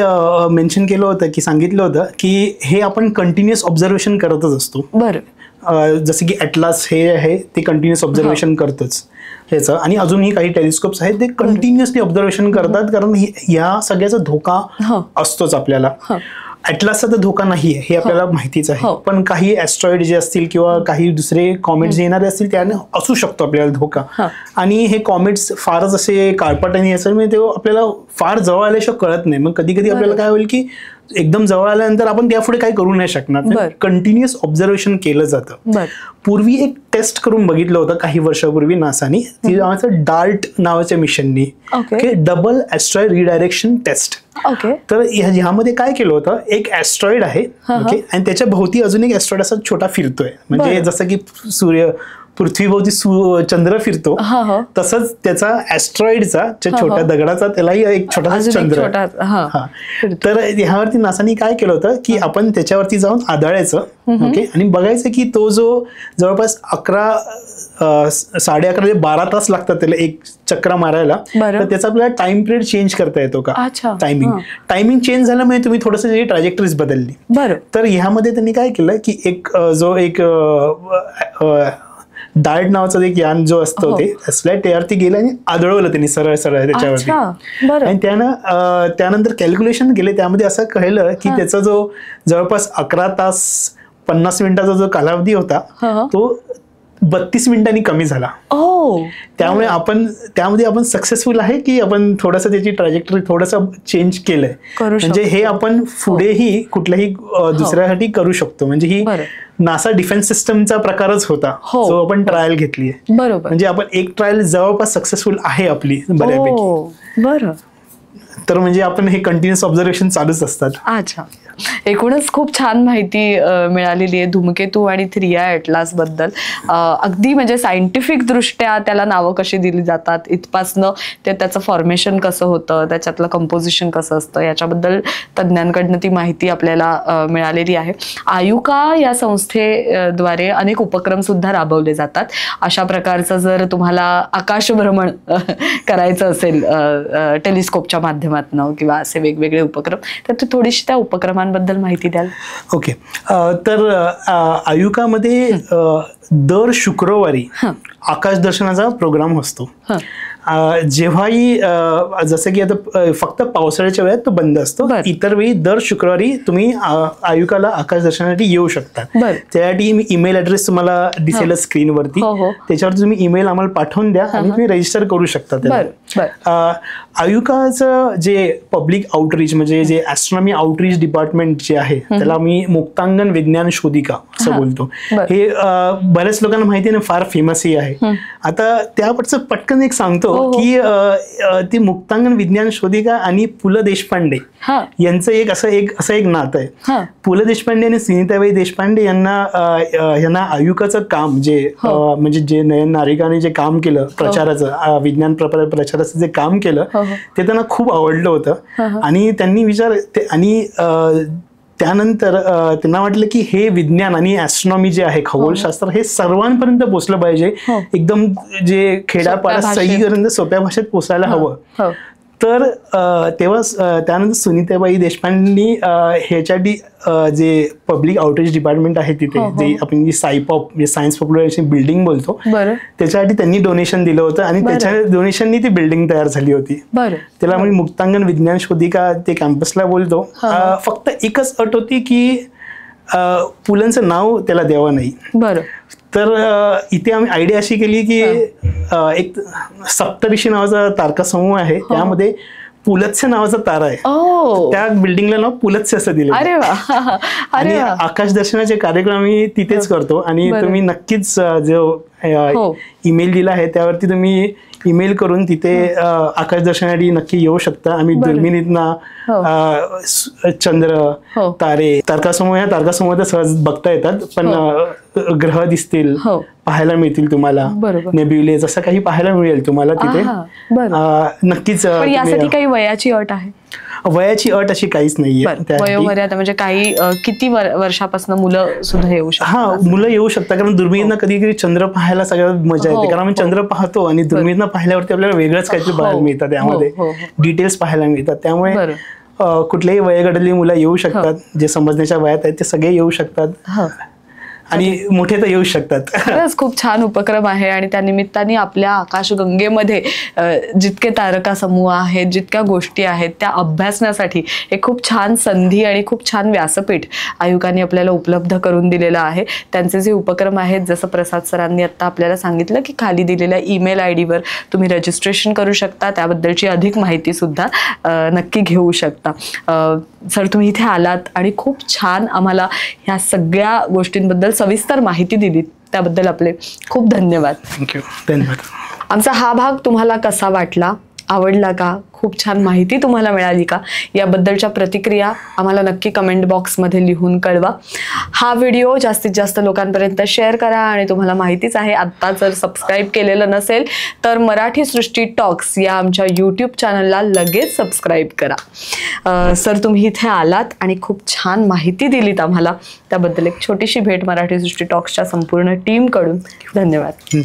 Speaker 1: मेन्शन केलं होतं की सांगितलं होतं की हे आपण कंटिन्युअस ऑब्झर्वेशन करतच असतो.
Speaker 2: बरं.
Speaker 1: जसं की ॲटलास हे आहे ते कंटिन्युअस ऑब्झर्वेशन करतच ह्याचं, आणि अजूनही काही टेलिस्कोप्स आहेत ते कंटिन्युअसली ऑब्झर्वेशन करतात, कारण या सगळ्याचा धोका असतोच आपल्याला. ॲटलासचा तर धोका नाहीये हे आपल्याला माहितीच आहे, पण काही ॲस्ट्रॉइड जे असतील किंवा काही दुसरे कॉमेट्स येणारे असतील त्याने असू शकतो आपल्याला धोका. आणि हे कॉमेट्स फारच असे काळपटाने असेल म्हणजे ते आपल्याला फार जवळ आल्याशिवाय कळत नाही. मग कधी कधी आपल्याला काय होईल की एकदम जवळ आल्यानंतर आपण त्यापुढे काही करू नाही शकणार. कंटिन्युअस ऑब्झर्वेशन केलं जातं. पूर्वी एक टेस्ट करून बघितलं होतं काही वर्षापूर्वी नासानी, ती नावाचं डार्ट नावाच्या मिशननी, डबल ॲस्ट्रॉइड रिडायरेक्शन टेस्ट. तर ह्यामध्ये काय केलं होतं, एक ॲस्ट्रॉइड आहे ओके, आणि त्याच्या भोवती अजून एक ॲस्ट्रॉइड असा छोटा फिरतोय. म्हणजे जसं की पृथ्वीभोवती चंद्र फिरतो तसंच त्याचा ॲस्ट्रॉइडचा छोट्या दगडाचा त्यालाही एक छोटासा चंद्र. तर ह्यावरती नासानी काय केलं होतं की आपण त्याच्यावरती जाऊन आदळायचं ओके, आणि बघायचं की तो जो जवळपास 11-11:30 ते 12 तास लागतात त्याला एक चक्र मारायला, तर त्याचा आपल्याला टाइम पिरियड चेंज करता येतो का. टायमिंग चेंज झाल्यामुळे तुम्ही थोडंसं त्याची ट्रॅजेक्टरीज बदलली. तर ह्यामध्ये त्यांनी काय केलं की एक डार्ट नावाचं एक यान जो असतो ते असल्या त्यावरती गेलं आणि आदळवलं त्यांनी सरळ सरळ त्याच्यावरती. आणि त्यानंतर कॅल्क्युलेशन केले, त्यामध्ये असं कळलं की त्याचा जो जवळपास 11 तास 50 मिनिटाचा जो कालावधी होता तो 32 मिनिटांनी कमी झाला. त्यामुळे त्यामध्ये आपण सक्सेसफुल आहे की आपण थोडंसं त्याची ट्रॅजेक्टरी थोडंसं चेंज केलंय. म्हणजे हे आपण पुढेही कुठल्याही दुसऱ्यासाठी करू शकतो. म्हणजे ही नासा डिफेन्स सिस्टमचा प्रकारच होता जो आपण ट्रायल घेतली आहे. म्हणजे आपण एक ट्रायल जवळपास सक्सेसफुल आहे आपली बऱ्यापैकी.
Speaker 2: बरं.
Speaker 1: तर म्हणजे आपण हे कंटिन्युअस ऑब्झर्वेशन चालूच असतात.
Speaker 2: अच्छा, एकूणच खूप छान माहिती मिळालेली आहे धूमकेतू आणि 3I ॲटलास बद्दल. अगदी म्हणजे सायंटिफिक दृष्ट्या त्याला नावं कशी दिली जातात इथपासनं ते त्याचं फॉर्मेशन कसं होतं, त्याच्यातलं कंपोजिशन कसं असतं याच्याबद्दल तज्ज्ञांकडनं ती माहिती आपल्याला मिळालेली आहे. आयुका या संस्थेद्वारे अनेक उपक्रम सुद्धा राबवले जातात. अशा प्रकारचं जर तुम्हाला आकाशभ्रमण करायचं असेल टेलिस्कोपच्या माध्यमातून किंवा असे वेगवेगळे उपक्रम, तर तू थोडीशी त्या उपक्रमांबद्दल माहिती द्याल?
Speaker 1: ओके, तर आयुकामध्ये दर शुक्रवारी आकाश दर्शनाचा प्रोग्राम असतो. जेव्हाही जसं की आता फक्त पावसाळ्याच्या वेळात तो बंद असतो, इतर वेळी दर शुक्रवारी तुम्ही आयुकाला आकाश दर्शनासाठी येऊ शकता. त्यासाठी मी ईमेल ॲड्रेस तुम्हाला दिसेल स्क्रीनवरती, त्याच्यावर तुम्ही ईमेल आम्हाला पाठवून द्या आणि तुम्ही रजिस्टर करू शकता त्याला. आयुकाचं जे पब्लिक आउटरीच म्हणजे जे ॲस्ट्रॉनॉमी आउटरीच डिपार्टमेंट जे आहे त्याला मी मुक्तांगण विज्ञान शोधिका असं बोलतो. हे बऱ्याच लोकांना माहिती आहे ना, फार फेमसही आहे. आता त्यापरचं पटकन एक सांगतो की ती मुक्तांगण विज्ञान शोधिका आणि पु ल देशपांडे यांचं एक असं एक नातं आहे. पु ल देशपांडे आणि सुनीताबाई देशपांडे यांना आयुकाचं काम जे म्हणजे जे नयन नारिकाने जे काम केलं प्रचाराचं, विज्ञान प्रचाराचं जे काम केलं ते त्यांना खूप आवडलं होतं. आणि त्यांनी आणि त्यानंतर त्यांना वाटलं की हे विज्ञान आणि ॲस्ट्रॉनॉमी जे आहे खगोलशास्त्र हे सर्वांपर्यंत पोहोचलं पाहिजे, एकदम जे खेड्यापाड्यात सगळीपर्यंत सोप्या भाषेत पोचायला हवं. तर तेव्हा त्यानंतर सुनीताबाई देशपांडेंनी ह्याच्यासाठी जे पब्लिक आउटरीच डिपार्टमेंट आहे तिथे जे आपण जी सायपॉप म्हणजे सायन्स पॉप्युलरेशन बिल्डिंग बोलतो त्याच्यासाठी त्यांनी डोनेशन दिलं होतं आणि त्याच्या डोनेशननी ती बिल्डिंग तयार झाली होती. त्याला म्हणजे मुक्तांगण विज्ञान शोधिका ते कॅम्पसला बोलतो. फक्त एकच अट होती की पुलंचं नाव त्याला द्यावं नाही. तर इथे आम्ही आयडिया अशी केली की एक सप्तऋषी नावाचा तारकासमूह आहे, त्यामध्ये पुलत्स्य नावाचा तारा आहे. त्या बिल्डिंगला नाव पुलत्स्य असं दिलं.
Speaker 2: अरे वा.
Speaker 1: आणि आकाश दर्शनाचे कार्यक्रम आम्ही तिथेच करतो. आणि तुम्ही नक्कीच जो ईमेल दिला आहे त्यावरती तुम्ही ईमेल करून तिथे आकाश दर्शनासाठी नक्की येऊ शकता. आम्ही दुर्बिणीतनं चंद्र, तारे, तारकासमूह तर सहज बघता येतात, पण ग्रह दिसतील, पाहायला मिळतील तुम्हाला, नेब्युलेज असं काही पाहायला मिळेल तुम्हाला तिथे. नक्कीच.
Speaker 2: यासाठी काही वयाची अट आहे?
Speaker 1: वयाची अट अशी काहीच नाहीये.
Speaker 2: वयोमर्यादा म्हणजे काही किती वर्षापासून मुलं सुद्धा येऊ शकतात?
Speaker 1: हा, मुलं येऊ शकतात. कारण दुर्बिणीतनं कधी कधी चंद्र पाहायला सगळ्यात मजा येते. कारण आम्ही चंद्र पाहतो आणि दुर्बिणीतनं पाहिल्यावरती आपल्याला वेगळंच काहीतरी बघायला मिळतं, त्यामध्ये डिटेल्स पाहायला मिळतात. त्यामुळे कुठल्याही वयोगटातली मुलं येऊ शकतात. जे समजण्याच्या वयात आहेत ते सगळे येऊ शकतात आणि मोठे तर येऊ शकतात.
Speaker 2: खरंच खूप छान उपक्रम आहे. आणि त्या निमित्ताने आपल्या आकाशगंगेमध्ये जितके तारका समूह आहेत, जितक्या गोष्टी आहेत त्या अभ्यासण्यासाठी एक खूप छान संधी आणि खूप छान व्यासपीठ आयुकांनी आपल्याला उपलब्ध करून दिलेलं आहे. त्यांचे जे उपक्रम आहेत, जसं प्रसाद सरांनी आता आपल्याला सांगितलं की खाली दिलेल्या ईमेल आयडीवर तुम्ही रजिस्ट्रेशन करू शकता, त्याबद्दलची अधिक माहिती सुद्धा नक्की घेऊ शकता. सर, तुम्ही इथे आलात आणि खूप छान आम्हाला ह्या सगळ्या गोष्टींबद्दल सविस्तर माहिती दिली, त्याबद्दल आपले खूप धन्यवाद.
Speaker 1: थँक्यू. धन्यवाद.
Speaker 2: आमचा हा भाग तुम्हाला कसा वाटला? आवडला का? खूप छान माहिती तुम्हाला मिळाली का? याबद्दलच्या प्रतिक्रिया आम्हाला नक्की कमेंट बॉक्समध्ये लिहून कळवा. हा व्हिडिओ जास्तीत जास्त लोकांपर्यंत शेअर करा. आणि तुम्हाला माहितीच आहे, आत्ता जर सबस्क्राईब केलेलं नसेल तर मराठी सृष्टी टॉक्स या आमच्या यूट्यूब चॅनलला लगेच सबस्क्राईब करा. सर, तुम्ही इथे आलात आणि खूप छान माहिती दिलीत आम्हाला, त्याबद्दल एक छोटीशी भेट मराठी सृष्टी टॉक्सच्या संपूर्ण टीमकडून. धन्यवाद.